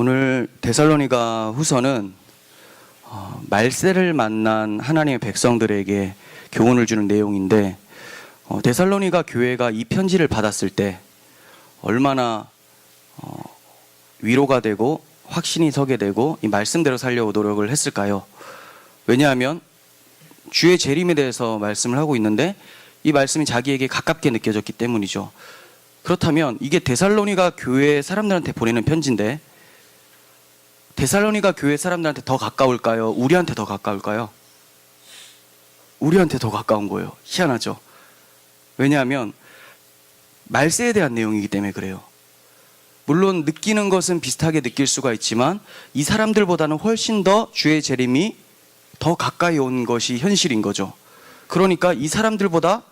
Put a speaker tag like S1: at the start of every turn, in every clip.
S1: 오늘 데살로니가 후서는 말세를 만난 하나님의 백성들에게 교훈을 주는 내용인데, 데살로니가 교회가 이 편지를 받았을 때 얼마나 위로가 되고 확신이 서게 되고 이 말씀대로 살려고 노력을 했을까요? 왜냐하면 주의 재림에 대해서 말씀을 하고 있는데 이 말씀이 자기에게 가깝게 느껴졌기 때문이죠. 그렇다면 이게 데살로니가 교회 사람들한테 보내는 편지인데 데살로니가 교회 사람들한테 더 가까울까요? 우리한테 더 가까울까요? 우리한테 더 가까운 거예요. 희한하죠? 왜냐하면 말세에 대한 내용이기 때문에 그래요. 물론 느끼는 것은 비슷하게 느낄 수가 있지만 이 사람들보다는 훨씬 더 주의 재림이 더 가까이 온 것이 현실인 거죠. 그러니까 이 사람들보다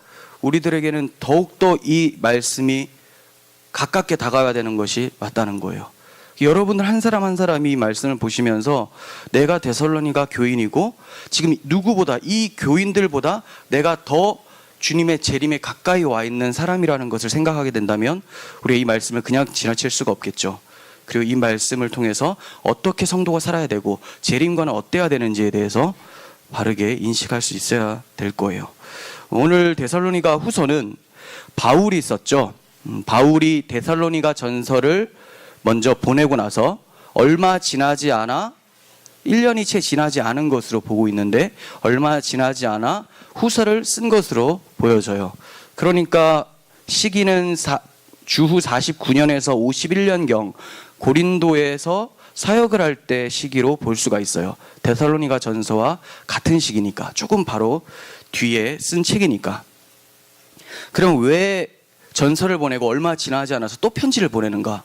S1: 우리들에게는 더욱더 이 말씀이 가깝게 다가와야 되는 것이 맞다는 거예요. 여러분들 한 사람 한 사람이 이 말씀을 보시면서 내가 데살로니가 교인이고 지금 누구보다 이 교인들보다 내가 더 주님의 재림에 가까이 와 있는 사람이라는 것을 생각하게 된다면 우리가 이 말씀을 그냥 지나칠 수가 없겠죠. 그리고 이 말씀을 통해서 어떻게 성도가 살아야 되고 재림과는 어때야 되는지에 대해서 바르게 인식할 수 있어야 될 거예요. 오늘 데살로니가 후서는 바울이 썼죠. 바울이 데살로니가 전서를 먼저 보내고 나서 얼마 지나지 않아 1년이 채 지나지 않은 것으로 보고 있는데 얼마 지나지 않아 후서를 쓴 것으로 보여져요. 그러니까 시기는 주후 49년에서 51년경 고린도에서 사역을 할 때 시기로 볼 수가 있어요. 데살로니가 전서와 같은 시기니까, 조금 바로 뒤에 쓴 책이니까. 그럼 왜 전서를 보내고 얼마 지나지 않아서 또 편지를 보내는가?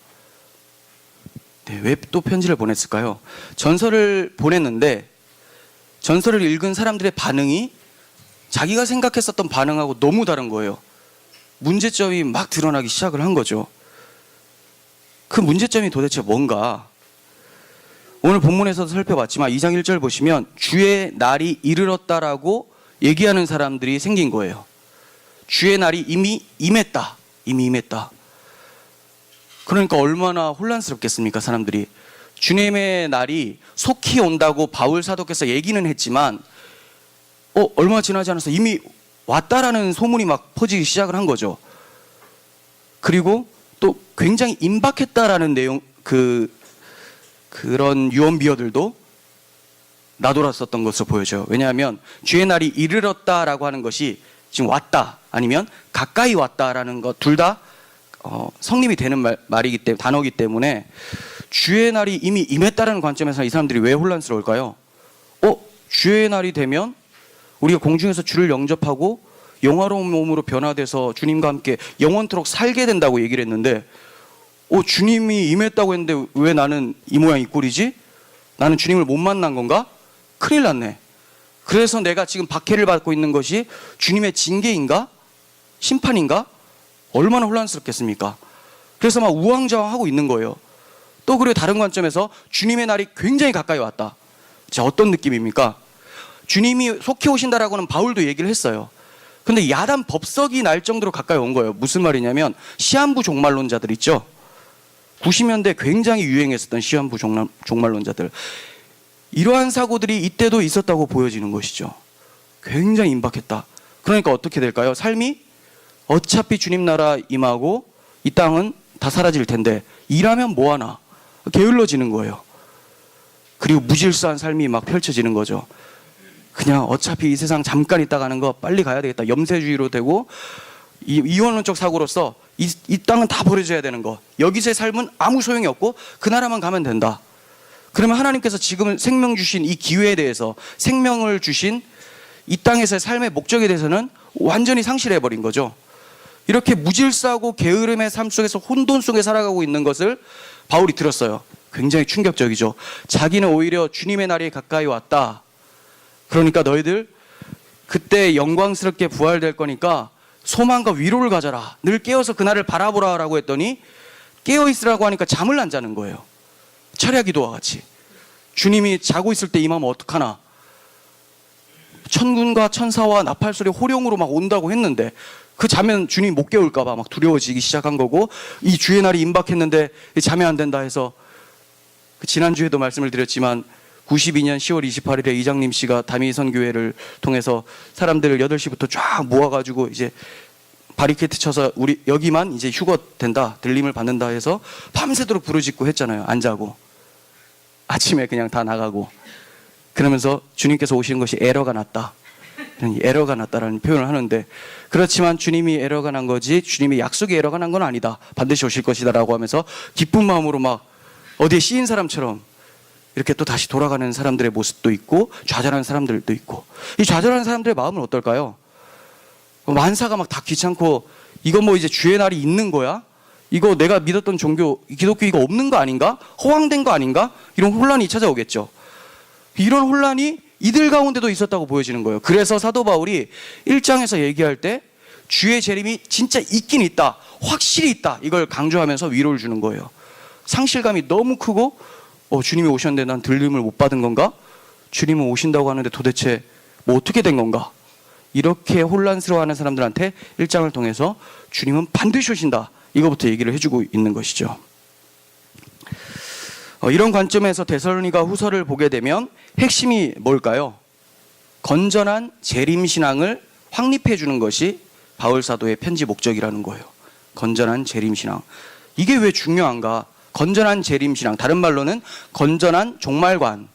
S1: 왜 또 편지를 보냈을까요? 전서를 보냈는데 전서를 읽은 사람들의 반응이 자기가 생각했었던 반응하고 너무 다른 거예요. 문제점이 막 드러나기 시작을 한 거죠. 그 문제점이 도대체 뭔가? 오늘 본문에서도 살펴봤지만 2장 1절 보시면 주의 날이 이르렀다라고 얘기하는 사람들이 생긴 거예요. 주의 날이 이미 임했다. 그러니까 얼마나 혼란스럽겠습니까, 사람들이. 주님의 날이 속히 온다고 바울 사도께서 얘기는 했지만 얼마 지나지 않아서 이미 왔다라는 소문이 막 퍼지기 시작을 한 거죠. 그리고 또 굉장히 임박했다라는 내용, 그런 유언비어들도 나돌았었던 것으로 보여져요. 왜냐하면 주의 날이 이르렀다라고 하는 것이 지금 왔다 아니면 가까이 왔다라는 것 둘 다 성립이 되는 말이기 때문에, 단어이기 때문에 주의 날이 이미 임했다라는 관점에서 이 사람들이 왜 혼란스러울까요? 주의 날이 되면 우리가 공중에서 주를 영접하고 영화로운 몸으로 변화돼서 주님과 함께 영원토록 살게 된다고 얘기를 했는데 주님이 임했다고 했는데 왜 나는 이 모양 이 꼴이지? 나는 주님을 못 만난 건가? 큰일 났네. 그래서 내가 지금 박해를 받고 있는 것이 주님의 징계인가? 심판인가? 얼마나 혼란스럽겠습니까? 그래서 막 우왕좌왕하고 있는 거예요. 또 그리고 다른 관점에서 주님의 날이 굉장히 가까이 왔다. 자, 어떤 느낌입니까? 주님이 속히 오신다라고는 바울도 얘기를 했어요. 근데 야단 법석이 날 정도로 가까이 온 거예요. 무슨 말이냐면 시한부 종말론자들 있죠. 90년대 굉장히 유행했었던 시한부 종말론자들, 이러한 사고들이 이때도 있었다고 보여지는 것이죠. 굉장히 임박했다. 그러니까 어떻게 될까요? 삶이 어차피 주님 나라 임하고 이 땅은 다 사라질 텐데 일하면 뭐하나, 게을러지는 거예요. 그리고 무질서한 삶이 막 펼쳐지는 거죠. 그냥 어차피 이 세상 잠깐 있다 가는 거 빨리 가야 되겠다, 염세주의로 되고 이원론적 사고로서 이 땅은 다 버려져야 되는 거, 여기서의 삶은 아무 소용이 없고 그 나라만 가면 된다. 그러면 하나님께서 지금 생명 주신 이 기회에 대해서, 생명을 주신 이 땅에서의 삶의 목적에 대해서는 완전히 상실해버린 거죠. 이렇게 무질서하고 게으름의 삶 속에서 혼돈 속에 살아가고 있는 것을 바울이 들었어요. 굉장히 충격적이죠. 자기는 오히려 주님의 날이 가까이 왔다. 그러니까 너희들 그때 영광스럽게 부활될 거니까 소망과 위로를 가져라. 늘 깨어서 그날을 바라보라 라고 했더니 깨어있으라고 하니까 잠을 안 자는 거예요. 철야 기도와 같이. 주님이 자고 있을 때 임하면 어떡하나. 천군과 천사와 나팔소리 호령으로 막 온다고 했는데 그 자면 주님 못 깨울까 봐 막 두려워지기 시작한 거고, 이 주의 날이 임박했는데 잠이 안 된다 해서 지난주에도 말씀을 드렸지만 92년 10월 28일에 이장님 씨가 다미선교회를 통해서 사람들을 8시부터 쫙 모아가지고 이제 바리케이트 쳐서 우리 여기만 이제 휴거 된다, 들림을 받는다 해서 밤새도록 부르짖고 했잖아요. 안 자고. 아침에 그냥 다 나가고. 그러면서 주님께서 오시는 것이 에러가 났다. 에러가 났다라는 표현을 하는데, 그렇지만 주님이 에러가 난 거지 주님의 약속이 에러가 난 건 아니다. 반드시 오실 것이다 라고 하면서 기쁜 마음으로 막 어디에 씌인 사람처럼 이렇게 또 다시 돌아가는 사람들의 모습도 있고 좌절하는 사람들도 있고, 이 좌절하는 사람들의 마음은 어떨까요? 만사가 막 다 귀찮고 이거 뭐 이제 주의 날이 있는 거야? 이거 내가 믿었던 종교 기독교 이거 없는 거 아닌가? 허황된 거 아닌가? 이런 혼란이 찾아오겠죠. 이런 혼란이 이들 가운데도 있었다고 보여지는 거예요. 그래서 사도 바울이 1장에서 얘기할 때 주의 재림이 진짜 있긴 있다, 확실히 있다, 이걸 강조하면서 위로를 주는 거예요. 상실감이 너무 크고 주님이 오셨는데 난 들림을 못 받은 건가? 주님은 오신다고 하는데 도대체 뭐 어떻게 된 건가? 이렇게 혼란스러워하는 사람들한테 1장을 통해서 주님은 반드시 오신다, 이거부터 얘기를 해주고 있는 것이죠. 이런 관점에서 데살로니가 후서를 보게 되면 핵심이 뭘까요? 건전한 재림신앙을 확립해 주는 것이 바울 사도의 편지 목적이라는 거예요. 건전한 재림신앙. 이게 왜 중요한가? 건전한 재림신앙, 다른 말로는 건전한 종말관.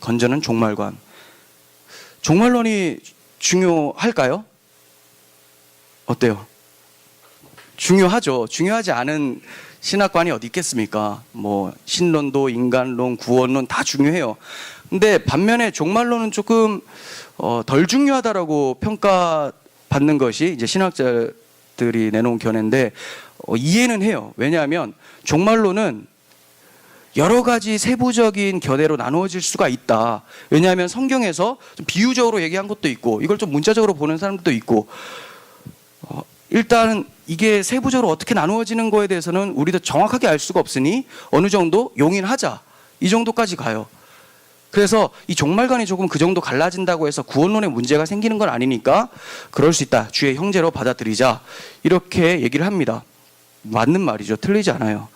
S1: 건전한 종말관. 종말론이 중요할까요? 어때요? 중요하죠. 중요하지 않은 신학관이 어디 있겠습니까? 뭐 신론도 인간론, 구원론 다 중요해요. 근데 반면에 종말론은 조금 덜 중요하다라고 평가받는 것이 이제 신학자들이 내놓은 견해인데 이해는 해요. 왜냐하면 종말론은 여러 가지 세부적인 견해로 나누어질 수가 있다. 왜냐하면 성경에서 좀 비유적으로 얘기한 것도 있고 이걸 좀 문자적으로 보는 사람들도 있고, 일단 이게 세부적으로 어떻게 나누어지는 거에 대해서는 우리도 정확하게 알 수가 없으니 어느 정도 용인하자, 이 정도까지 가요. 그래서 이 종말관이 조금 그 정도 갈라진다고 해서 구원론에 문제가 생기는 건 아니니까 그럴 수 있다, 주의 형제로 받아들이자, 이렇게 얘기를 합니다. 맞는 말이죠. 틀리지 않아요.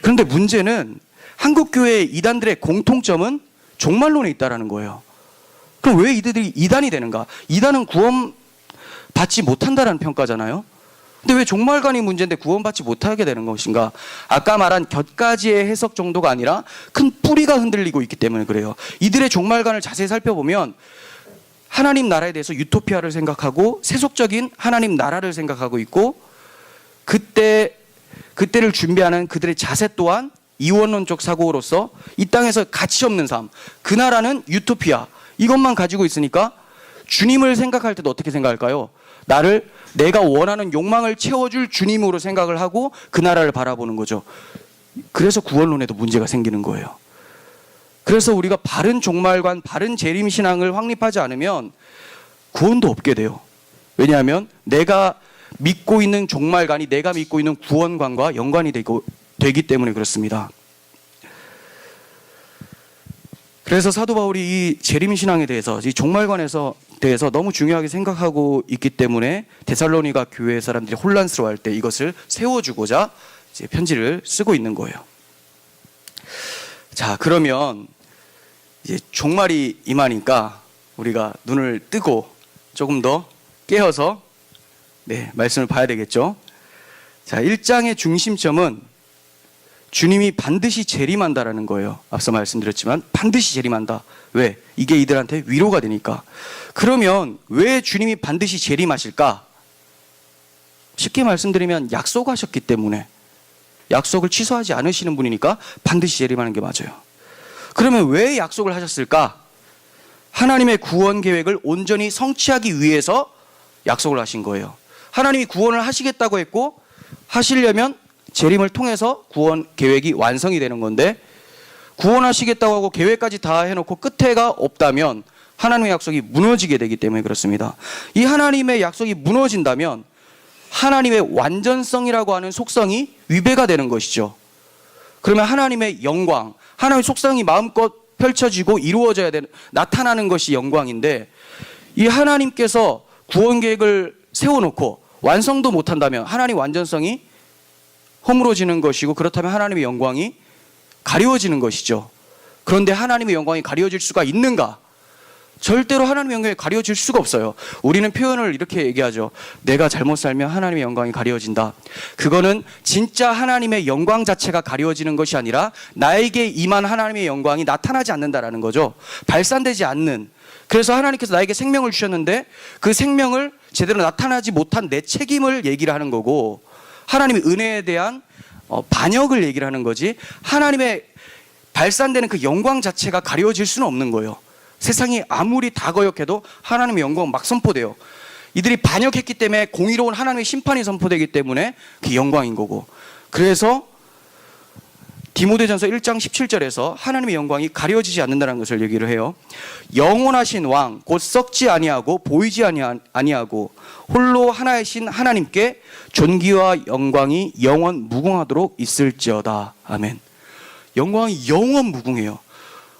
S1: 그런데 문제는 한국교회 이단들의 공통점은 종말론에 있다는 거예요. 그럼 왜 이들이 이단이 되는가? 이단은 구원받지 못한다는 평가잖아요. 근데 왜 종말관이 문제인데 구원받지 못하게 되는 것인가? 아까 말한 곁가지의 해석 정도가 아니라 큰 뿌리가 흔들리고 있기 때문에 그래요. 이들의 종말관을 자세히 살펴보면 하나님 나라에 대해서 유토피아를 생각하고 세속적인 하나님 나라를 생각하고 있고, 그때를 준비하는 그들의 자세 또한 이원론적 사고로서 이 땅에서 가치 없는 삶, 그 나라는 유토피아, 이것만 가지고 있으니까 주님을 생각할 때도 어떻게 생각할까요? 내가 원하는 욕망을 채워줄 주님으로 생각을 하고 그 나라를 바라보는 거죠. 그래서 구원론에도 문제가 생기는 거예요. 그래서 우리가 바른 종말관, 바른 재림신앙을 확립하지 않으면 구원도 없게 돼요. 왜냐하면 내가 믿고 있는 종말관이 내가 믿고 있는 구원관과 연관이 되기 때문에 그렇습니다. 그래서 사도 바울이 이 재림신앙에 대해서, 이 종말관에서 대해서 너무 중요하게 생각하고 있기 때문에 데살로니가 교회 사람들이 혼란스러워할 때 이것을 세워주고자 이제 편지를 쓰고 있는 거예요. 자, 그러면 이제 종말이 임하니까 우리가 눈을 뜨고 조금 더 깨어서 말씀을 봐야 되겠죠. 자, 1장의 중심점은 주님이 반드시 재림한다라는 거예요. 앞서 말씀드렸지만 반드시 재림한다. 왜? 이게 이들한테 위로가 되니까. 그러면 왜 주님이 반드시 재림하실까? 쉽게 말씀드리면 약속하셨기 때문에, 약속을 취소하지 않으시는 분이니까 반드시 재림하는 게 맞아요. 그러면 왜 약속을 하셨을까? 하나님의 구원 계획을 온전히 성취하기 위해서 약속을 하신 거예요. 하나님이 구원을 하시겠다고 했고, 하시려면 재림을 통해서 구원 계획이 완성이 되는 건데, 구원하시겠다고 하고 계획까지 다 해놓고 끝에가 없다면 하나님의 약속이 무너지게 되기 때문에 그렇습니다. 이 하나님의 약속이 무너진다면 하나님의 완전성이라고 하는 속성이 위배가 되는 것이죠. 그러면 하나님의 영광, 하나님의 속성이 마음껏 펼쳐지고 이루어져야 되는, 나타나는 것이 영광인데, 이 하나님께서 구원 계획을 세워놓고 완성도 못한다면 하나님 완전성이 허물어지는 것이고, 그렇다면 하나님의 영광이 가리워지는 것이죠. 그런데 하나님의 영광이 가리워질 수가 있는가? 절대로 하나님의 영광이 가려질 수가 없어요. 우리는 표현을 이렇게 얘기하죠. 내가 잘못 살면 하나님의 영광이 가려진다. 그거는 진짜 하나님의 영광 자체가 가려지는 것이 아니라 나에게 임한 하나님의 영광이 나타나지 않는다라는 거죠. 발산되지 않는. 그래서 하나님께서 나에게 생명을 주셨는데 그 생명을 제대로 나타나지 못한 내 책임을 얘기를 하는 거고, 하나님의 은혜에 대한 반역을 얘기를 하는 거지, 하나님의 발산되는 그 영광 자체가 가려질 수는 없는 거예요. 세상이 아무리 다 거역해도 하나님의 영광은 막 선포돼요. 이들이 반역했기 때문에 공의로운 하나님의 심판이 선포되기 때문에 그게 영광인 거고. 그래서 디모데전서 1장 17절에서 하나님의 영광이 가려지지 않는다는 것을 얘기를 해요. 영원하신 왕 곧 썩지 아니하고 보이지 아니하고 홀로 하나이신 하나님께 존귀와 영광이 영원 무궁하도록 있을지어다. 아멘. 영광이 영원 무궁해요.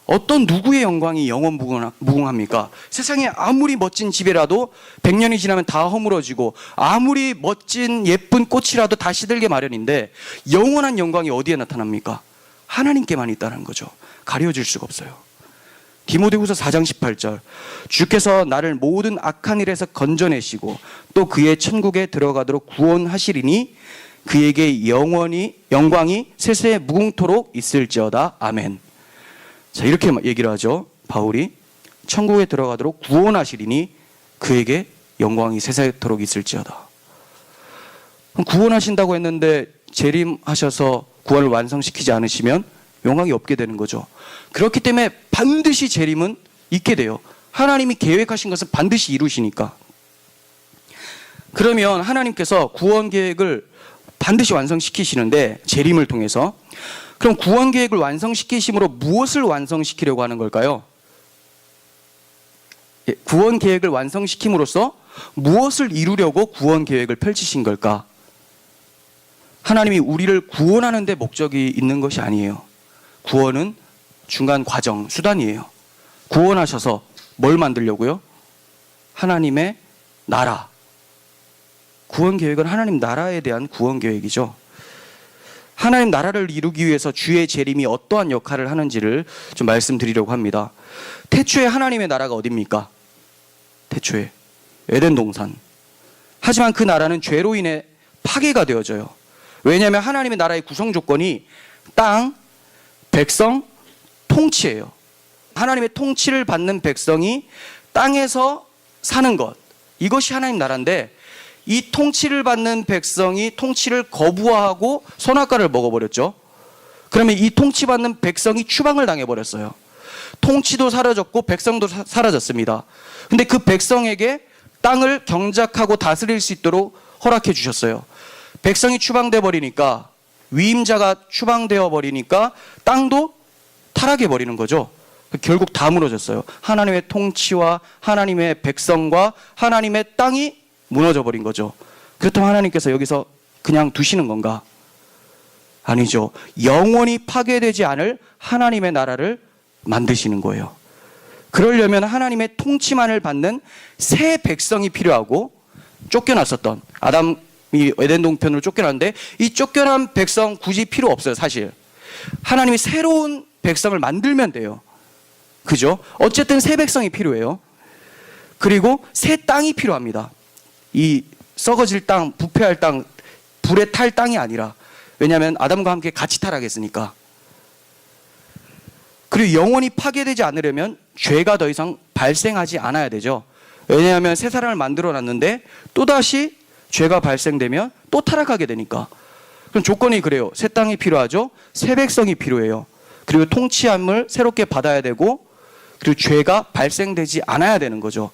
S1: 어떤 누구의 영광이 영원 무궁합니까? 세상에 아무리 멋진 집이라도 100년이 지나면 다 허물어지고, 아무리 멋진 예쁜 꽃이라도 다 시들게 마련인데, 영원한 영광이 어디에 나타납니까? 하나님께만 있다는 거죠. 가려질 수가 없어요. 디모데후서 4장 18절, 주께서 나를 모든 악한 일에서 건져내시고 또 그의 천국에 들어가도록 구원하시리니 그에게 영광이 세세 무궁토록 있을지어다. 아멘. 자, 이렇게 얘기를 하죠. 바울이 천국에 들어가도록 구원하시리니 그에게 영광이 세세토록 있을지어다. 구원하신다고 했는데 재림하셔서 구원을 완성시키지 않으시면 영광이 없게 되는 거죠. 그렇기 때문에 반드시 재림은 있게 돼요. 하나님이 계획하신 것은 반드시 이루시니까. 그러면 하나님께서 구원 계획을 반드시 완성시키시는데, 재림을 통해서, 그럼 구원 계획을 완성시키심으로 무엇을 완성시키려고 하는 걸까요? 구원 계획을 완성시킴으로써 무엇을 이루려고 구원 계획을 펼치신 걸까? 하나님이 우리를 구원하는 데 목적이 있는 것이 아니에요. 구원은 중간 과정, 수단이에요. 구원하셔서 뭘 만들려고요? 하나님의 나라. 구원 계획은 하나님 나라에 대한 구원 계획이죠. 하나님 나라를 이루기 위해서 주의 재림이 어떠한 역할을 하는지를 좀 말씀드리려고 합니다. 태초에 하나님의 나라가 어디입니까? 태초에 에덴 동산. 하지만 그 나라는 죄로 인해 파괴가 되어져요. 왜냐하면 하나님의 나라의 구성 조건이 땅, 백성, 통치예요. 하나님의 통치를 받는 백성이 땅에서 사는 것, 이것이 하나님 나라인데, 이 통치를 받는 백성이 통치를 거부하고 선악과를 먹어버렸죠. 그러면 이 통치받는 백성이 추방을 당해버렸어요. 통치도 사라졌고 백성도 사라졌습니다. 근데 그 백성에게 땅을 경작하고 다스릴 수 있도록 허락해 주셨어요. 백성이 추방돼 버리니까, 위임자가 추방되어 버리니까 땅도 타락해 버리는 거죠. 결국 다 무너졌어요. 하나님의 통치와 하나님의 백성과 하나님의 땅이 무너져 버린 거죠. 그렇다면 하나님께서 여기서 그냥 두시는 건가? 아니죠. 영원히 파괴되지 않을 하나님의 나라를 만드시는 거예요. 그러려면 하나님의 통치만을 받는 새 백성이 필요하고, 쫓겨났었던 아담이 에덴 동편으로 쫓겨났는데 이 쫓겨난 백성 굳이 필요 없어요. 사실 하나님이 새로운 백성을 만들면 돼요. 그죠? 어쨌든 새 백성이 필요해요. 그리고 새 땅이 필요합니다. 이 썩어질 땅, 부패할 땅, 불에 탈 땅이 아니라, 왜냐하면 아담과 함께 같이 타락했으니까. 그리고 영원히 파괴되지 않으려면 죄가 더 이상 발생하지 않아야 되죠. 왜냐하면 새 사람을 만들어 놨는데 또다시 죄가 발생되면 또 타락하게 되니까. 그럼 조건이 그래요. 새 땅이 필요하죠. 새 백성이 필요해요. 그리고 통치함을 새롭게 받아야 되고, 그리고 죄가 발생되지 않아야 되는 거죠.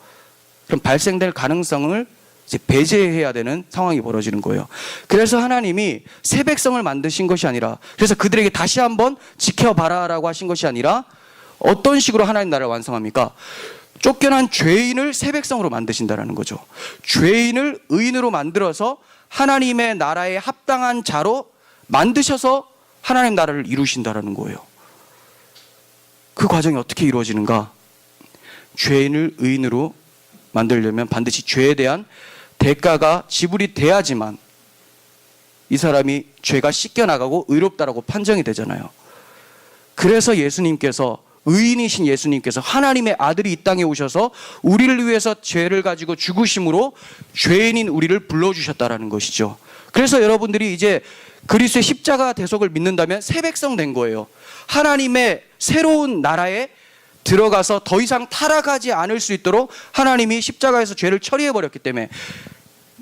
S1: 그럼 발생될 가능성을 이제 배제해야 되는 상황이 벌어지는 거예요. 그래서 하나님이 새 백성을 만드신 것이 아니라, 그래서 그들에게 다시 한번 지켜봐라라고 하신 것이 아니라, 어떤 식으로 하나님 나라를 완성합니까? 쫓겨난 죄인을 새 백성으로 만드신다는 거죠. 죄인을 의인으로 만들어서 하나님의 나라에 합당한 자로 만드셔서 하나님 나라를 이루신다는 거예요. 그 과정이 어떻게 이루어지는가? 죄인을 의인으로 만들려면 반드시 죄에 대한 대가가 지불이 돼야지만 이 사람이 죄가 씻겨나가고 의롭다라고 판정이 되잖아요. 그래서 예수님께서, 의인이신 예수님께서, 하나님의 아들이 이 땅에 오셔서 우리를 위해서 죄를 가지고 죽으심으로 죄인인 우리를 불러주셨다라는 것이죠. 그래서 여러분들이 이제 그리스도의 십자가 대속을 믿는다면 새 백성 된 거예요. 하나님의 새로운 나라에 들어가서 더 이상 타락하지 않을 수 있도록 하나님이 십자가에서 죄를 처리해 버렸기 때문에,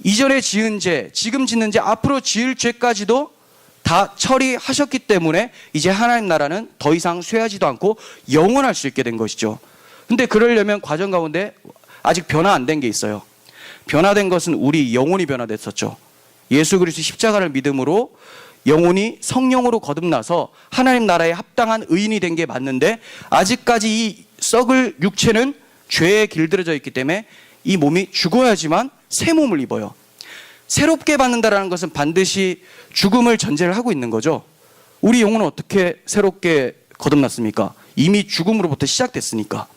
S1: 이전에 지은 죄, 지금 짓는 죄, 앞으로 지을 죄까지도 다 처리하셨기 때문에 이제 하나님 나라는 더 이상 쇠하지도 않고 영원할 수 있게 된 것이죠. 근데 그러려면 과정 가운데 아직 변화 안 된 게 있어요. 변화된 것은 우리 영혼이 변화됐었죠. 예수 그리스도 십자가를 믿음으로 영혼이 성령으로 거듭나서 하나님 나라에 합당한 의인이 된 게 맞는데, 아직까지 이 썩을 육체는 죄에 길들여져 있기 때문에 이 몸이 죽어야지만 새 몸을 입어요. 새롭게 받는다라는 것은 반드시 죽음을 전제를 하고 있는 거죠. 우리 영혼은 어떻게 새롭게 거듭났습니까? 이미 죽음으로부터 시작됐으니까.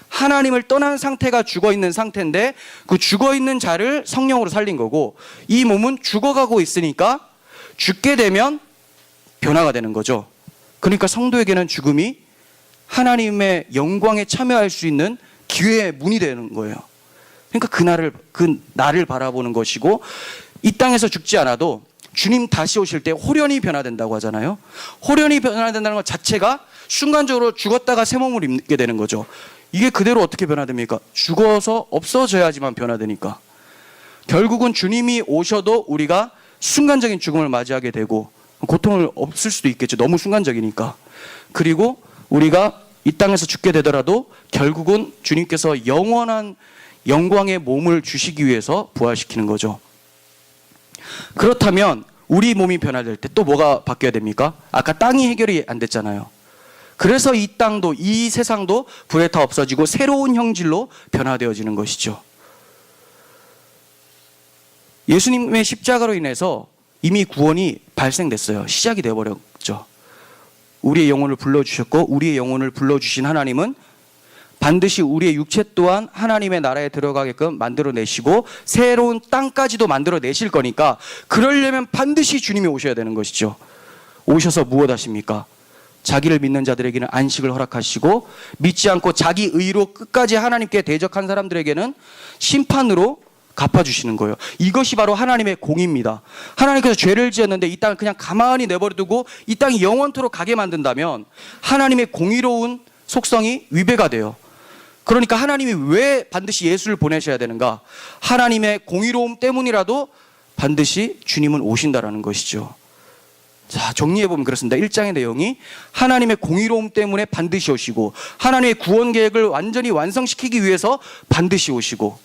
S1: 하나님을 떠난 상태가 죽어있는 상태인데 그 죽어있는 자를 성령으로 살린 거고, 이 몸은 죽어가고 있으니까 죽게 되면 변화가 되는 거죠. 그러니까 성도에게는 죽음이 하나님의 영광에 참여할 수 있는 기회의 문이 되는 거예요. 그러니까 그 나를 바라보는 것이고, 이 땅에서 죽지 않아도 주님 다시 오실 때 홀연히 변화된다고 하잖아요. 홀연히 변화된다는 것 자체가 순간적으로 죽었다가 새 몸을 입게 되는 거죠. 이게 그대로 어떻게 변화됩니까? 죽어서 없어져야지만 변화되니까. 결국은 주님이 오셔도 우리가 순간적인 죽음을 맞이하게 되고, 고통을 없을 수도 있겠죠. 너무 순간적이니까. 그리고 우리가 이 땅에서 죽게 되더라도 결국은 주님께서 영원한 영광의 몸을 주시기 위해서 부활시키는 거죠. 그렇다면 우리 몸이 변화될 때 또 뭐가 바뀌어야 됩니까? 아까 땅이 해결이 안 됐잖아요. 그래서 이 땅도, 이 세상도 불에 타 없어지고 새로운 형질로 변화되어지는 것이죠. 예수님의 십자가로 인해서 이미 구원이 발생됐어요. 시작이 되어버렸죠. 우리의 영혼을 불러주셨고, 우리의 영혼을 불러주신 하나님은 반드시 우리의 육체 또한 하나님의 나라에 들어가게끔 만들어내시고 새로운 땅까지도 만들어내실 거니까, 그러려면 반드시 주님이 오셔야 되는 것이죠. 오셔서 무엇 하십니까? 자기를 믿는 자들에게는 안식을 허락하시고, 믿지 않고 자기 의로 끝까지 하나님께 대적한 사람들에게는 심판으로 갚아주시는 거예요. 이것이 바로 하나님의 공의입니다. 하나님께서 죄를 지었는데 이 땅을 그냥 가만히 내버려두고 이 땅이 영원토록 가게 만든다면 하나님의 공의로운 속성이 위배가 돼요. 그러니까 하나님이 왜 반드시 예수를 보내셔야 되는가? 하나님의 공의로움 때문이라도 반드시 주님은 오신다라는 것이죠. 자, 정리해보면 그렇습니다. 1장의 내용이 하나님의 공의로움 때문에 반드시 오시고, 하나님의 구원 계획을 완전히 완성시키기 위해서 반드시 오시고,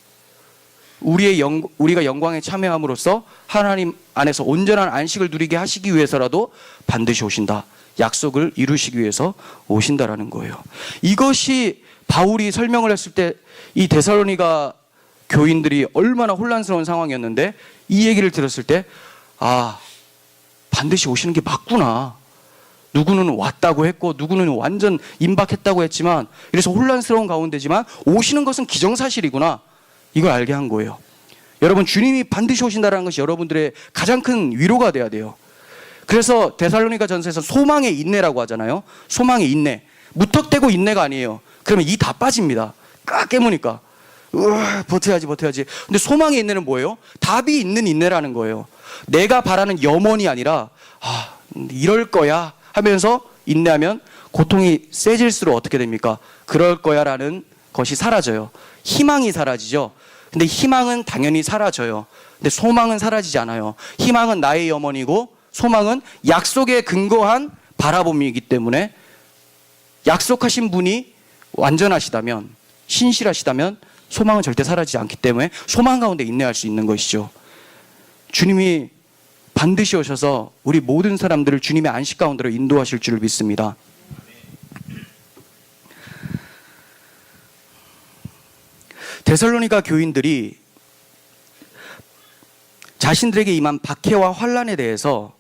S1: 우리가 영광에 참여함으로써 하나님 안에서 온전한 안식을 누리게 하시기 위해서라도 반드시 오신다. 약속을 이루시기 위해서 오신다라는 거예요. 이것이 바울이 설명을 했을 때 이 데살로니가 교인들이 얼마나 혼란스러운 상황이었는데, 이 얘기를 들었을 때 반드시 오시는 게 맞구나. 누구는 왔다고 했고 누구는 완전 임박했다고 했지만, 이래서 혼란스러운 가운데지만 오시는 것은 기정사실이구나, 이걸 알게 한 거예요. 여러분, 주님이 반드시 오신다는 것이 여러분들의 가장 큰 위로가 돼야 돼요. 그래서 데살로니가 전서에서 소망의 인내라고 하잖아요. 소망의 인내. 무턱대고 인내가 아니에요. 그러면 이 다 빠집니다. 깨무니까 버텨야지. 근데 소망의 인내는 뭐예요? 답이 있는 인내라는 거예요. 내가 바라는 염원이 아니라 이럴 거야 하면서 인내하면 고통이 세질수록 어떻게 됩니까? 그럴 거야 라는 것이 사라져요. 희망이 사라지죠. 근데 희망은 당연히 사라져요. 근데 소망은 사라지지 않아요. 희망은 나의 염원이고, 소망은 약속에 근거한 바라봄이기 때문에, 약속하신 분이 완전하시다면, 신실하시다면 소망은 절대 사라지지 않기 때문에 소망 가운데 인내할 수 있는 것이죠. 주님이 반드시 오셔서 우리 모든 사람들을 주님의 안식 가운데로 인도하실 줄을 믿습니다. 데살로니가 교인들이 자신들에게 임한 박해와 환난에 대해서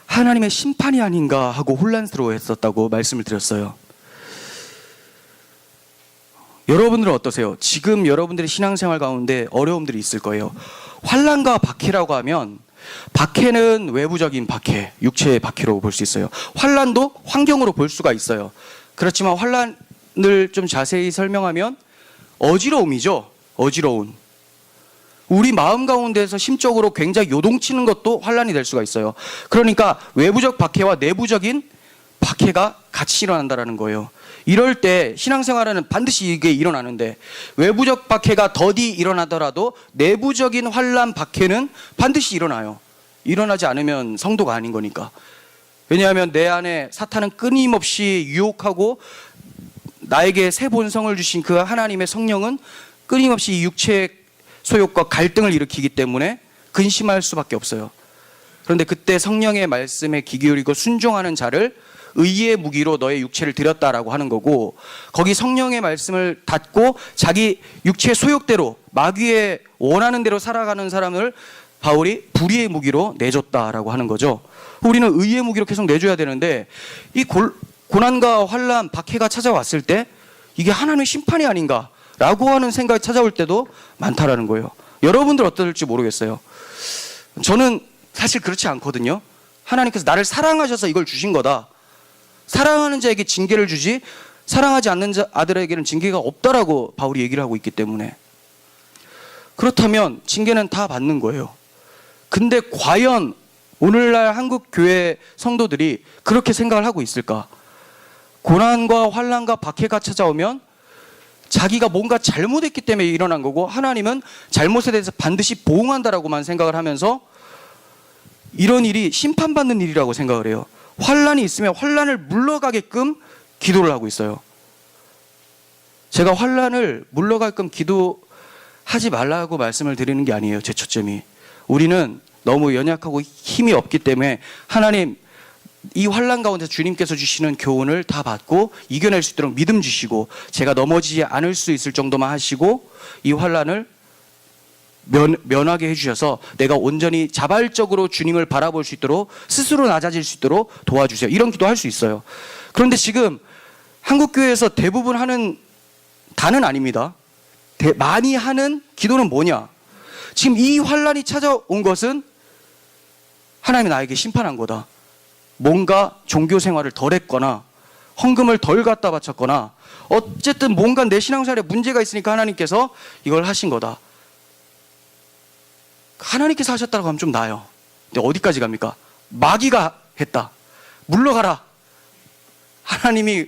S1: 하나님의 심판이 아닌가 하고 혼란스러워했었다고 말씀을 드렸어요. 여러분들은 어떠세요? 지금 여러분들의 신앙생활 가운데 어려움들이 있을 거예요. 환난과 박해라고 하면 박해는 외부적인 박해, 육체의 박해로 볼 수 있어요. 환난도 환경으로 볼 수가 있어요. 그렇지만 환난을 좀 자세히 설명하면 어지러움이죠. 어지러움. 우리 마음 가운데서 심적으로 굉장히 요동치는 것도 환난이 될 수가 있어요. 그러니까 외부적 박해와 내부적인 박해가 같이 일어난다는 거예요. 이럴 때 신앙생활에는 반드시 이게 일어나는데, 외부적 박해가 더디 일어나더라도 내부적인 환난 박해는 반드시 일어나요. 일어나지 않으면 성도가 아닌 거니까. 왜냐하면 내 안에 사탄은 끊임없이 유혹하고, 나에게 새 본성을 주신 그 하나님의 성령은 끊임없이 이 육체의 소욕과 갈등을 일으키기 때문에 근심할 수밖에 없어요. 그런데 그때 성령의 말씀에 귀 기울이고 순종하는 자를 의의 무기로 너의 육체를 드렸다라고 하는 거고, 거기 성령의 말씀을 닫고 자기 육체의 소욕대로 마귀의 원하는 대로 살아가는 사람을 바울이 불의의 무기로 내줬다라고 하는 거죠. 우리는 의의 무기로 계속 내줘야 되는데, 이 고난과 환난, 박해가 찾아왔을 때 이게 하나님의 심판이 아닌가라고 하는 생각이 찾아올 때도 많다라는 거예요. 여러분들 어떨지 모르겠어요. 저는 사실 그렇지 않거든요. 하나님께서 나를 사랑하셔서 이걸 주신 거다. 사랑하는 자에게 징계를 주지 사랑하지 않는 아들에게는 징계가 없다라고 바울이 얘기를 하고 있기 때문에, 그렇다면 징계는 다 받는 거예요. 근데 과연 오늘날 한국 교회 성도들이 그렇게 생각을 하고 있을까? 고난과 환난과 박해가 찾아오면 자기가 뭔가 잘못했기 때문에 일어난 거고, 하나님은 잘못에 대해서 반드시 보응한다라고만 생각을 하면서 이런 일이 심판받는 일이라고 생각을 해요. 환난이 있으면 환난을 물러가게끔 기도를 하고 있어요. 제가 환난을 물러가게끔 기도하지 말라고 말씀을 드리는 게 아니에요. 제 초점이. 우리는 너무 연약하고 힘이 없기 때문에 하나님, 이 환난 가운데 주님께서 주시는 교훈을 다 받고 이겨낼 수 있도록 믿음 주시고, 제가 넘어지지 않을 수 있을 정도만 하시고 이 환난을 면하게 해주셔서 내가 온전히 자발적으로 주님을 바라볼 수 있도록, 스스로 낮아질 수 있도록 도와주세요. 이런 기도할 수 있어요. 그런데 지금 한국교회에서 대부분 하는, 다는 아닙니다, 많이 하는 기도는 뭐냐? 지금 이 환난이 찾아온 것은 하나님이 나에게 심판한 거다. 뭔가 종교 생활을 덜 했거나 헌금을 덜 갖다 바쳤거나 어쨌든 뭔가 내 신앙생활에 문제가 있으니까 하나님께서 이걸 하신 거다. 하나님께서 하셨다고 하면 좀 나아요. 근데 어디까지 갑니까? 마귀가 했다. 물러가라. 하나님이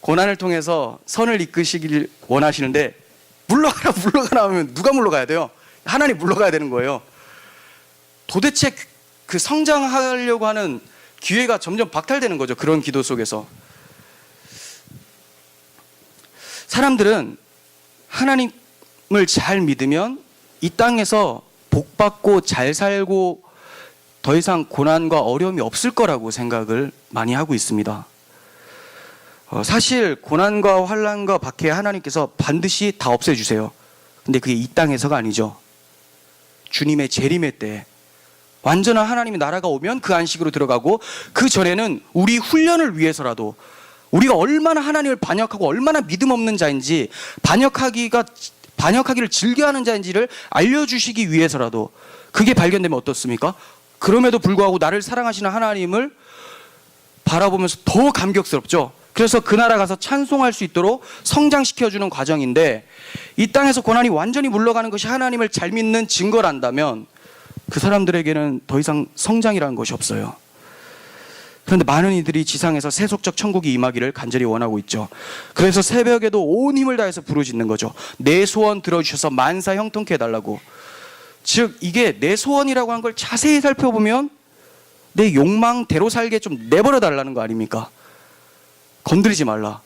S1: 고난을 통해서 선을 이끄시길 원하시는데 물러가라 하면 누가 물러가야 돼요? 하나님 물러가야 되는 거예요. 도대체 그 성장하려고 하는 기회가 점점 박탈되는 거죠. 그런 기도 속에서. 사람들은 하나님을 잘 믿으면 이 땅에서 복받고 잘 살고 더 이상 고난과 어려움이 없을 거라고 생각을 많이 하고 있습니다. 사실 고난과 환난과 박해 하나님께서 반드시 다 없애주세요. 근데 그게 이 땅에서가 아니죠. 주님의 재림의 때 완전한 하나님의 나라가 오면 그 안식으로 들어가고, 그 전에는 우리 훈련을 위해서라도, 우리가 얼마나 하나님을 반역하고 얼마나 믿음 없는 자인지, 반역하기를 즐겨하는 자인지를 알려주시기 위해서라도, 그게 발견되면 어떻습니까? 그럼에도 불구하고 나를 사랑하시는 하나님을 바라보면서 더 감격스럽죠. 그래서 그 나라 가서 찬송할 수 있도록 성장시켜주는 과정인데, 이 땅에서 고난이 완전히 물러가는 것이 하나님을 잘 믿는 증거란다면 그 사람들에게는 더 이상 성장이라는 것이 없어요. 그런데 많은 이들이 지상에서 세속적 천국이 임하기를 간절히 원하고 있죠. 그래서 새벽에도 온 힘을 다해서 부르짖는 거죠. 내 소원 들어주셔서 만사 형통케 해달라고. 즉 이게 내 소원이라고 하는 걸 자세히 살펴보면 내 욕망대로 살게 좀 내버려 달라는 거 아닙니까? 건드리지 말라.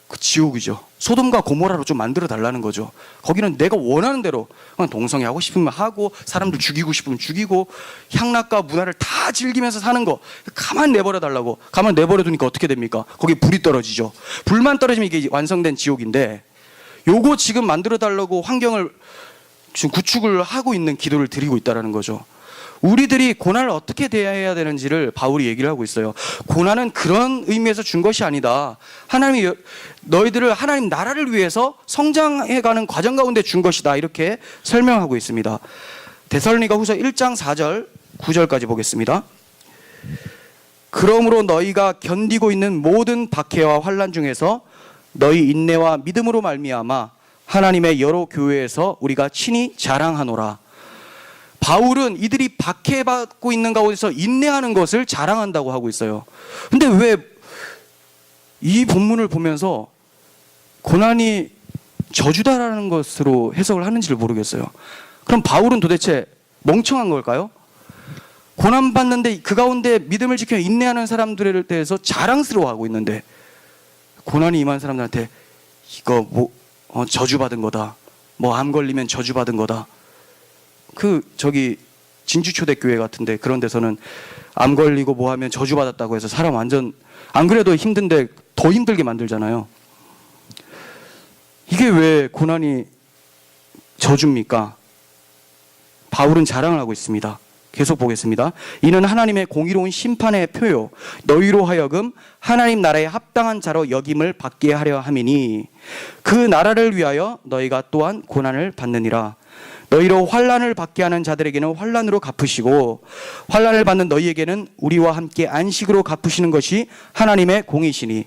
S1: 그 지옥이죠. 소돔과 고모라로 좀 만들어 달라는 거죠. 거기는 내가 원하는 대로 그냥 동성애 하고 싶으면 하고, 사람들 죽이고 싶으면 죽이고, 향락과 문화를 다 즐기면서 사는 거 가만 내버려 달라고. 가만 내버려 두니까 어떻게 됩니까? 거기 불이 떨어지죠. 불만 떨어지면 이게 완성된 지옥인데, 요거 지금 만들어 달라고 환경을 지금 구축을 하고 있는 기도를 드리고 있다는 거죠. 우리들이 고난을 어떻게 대해야 되는지를 바울이 얘기를 하고 있어요. 고난은 그런 의미에서 준 것이 아니다. 하나님이 너희들을 하나님 나라를 위해서 성장해가는 과정 가운데 준 것이다. 이렇게 설명하고 있습니다. 데살로니가 후서 1장 4절 9절까지 보겠습니다. 그러므로 너희가 견디고 있는 모든 박해와 환난 중에서 너희 인내와 믿음으로 말미암아 하나님의 여러 교회에서 우리가 친히 자랑하노라. 바울은 이들이 박해받고 있는 가운데서 인내하는 것을 자랑한다고 하고 있어요. 근데 왜 이 본문을 보면서 고난이 저주다라는 것으로 해석을 하는지를 모르겠어요. 그럼 바울은 도대체 멍청한 걸까요? 고난받는데 그 가운데 믿음을 지켜 인내하는 사람들에 대해서 자랑스러워하고 있는데, 고난이 임한 사람들한테 이거 저주받은 거다, 암 걸리면 저주받은 거다. 진주초대교회 같은데 그런 데서는 암 걸리고 하면 저주받았다고 해서 사람 완전, 안 그래도 힘든데 더 힘들게 만들잖아요. 이게 왜 고난이 저주입니까? 바울은 자랑을 하고 있습니다. 계속 보겠습니다. 이는 하나님의 공의로운 심판의 표요 너희로 하여금 하나님 나라에 합당한 자로 여김을 받게 하려 함이니 그 나라를 위하여 너희가 또한 고난을 받느니라. 너희로 환난을 받게 하는 자들에게는 환난으로 갚으시고 환난을 받는 너희에게는 우리와 함께 안식으로 갚으시는 것이 하나님의 공이시니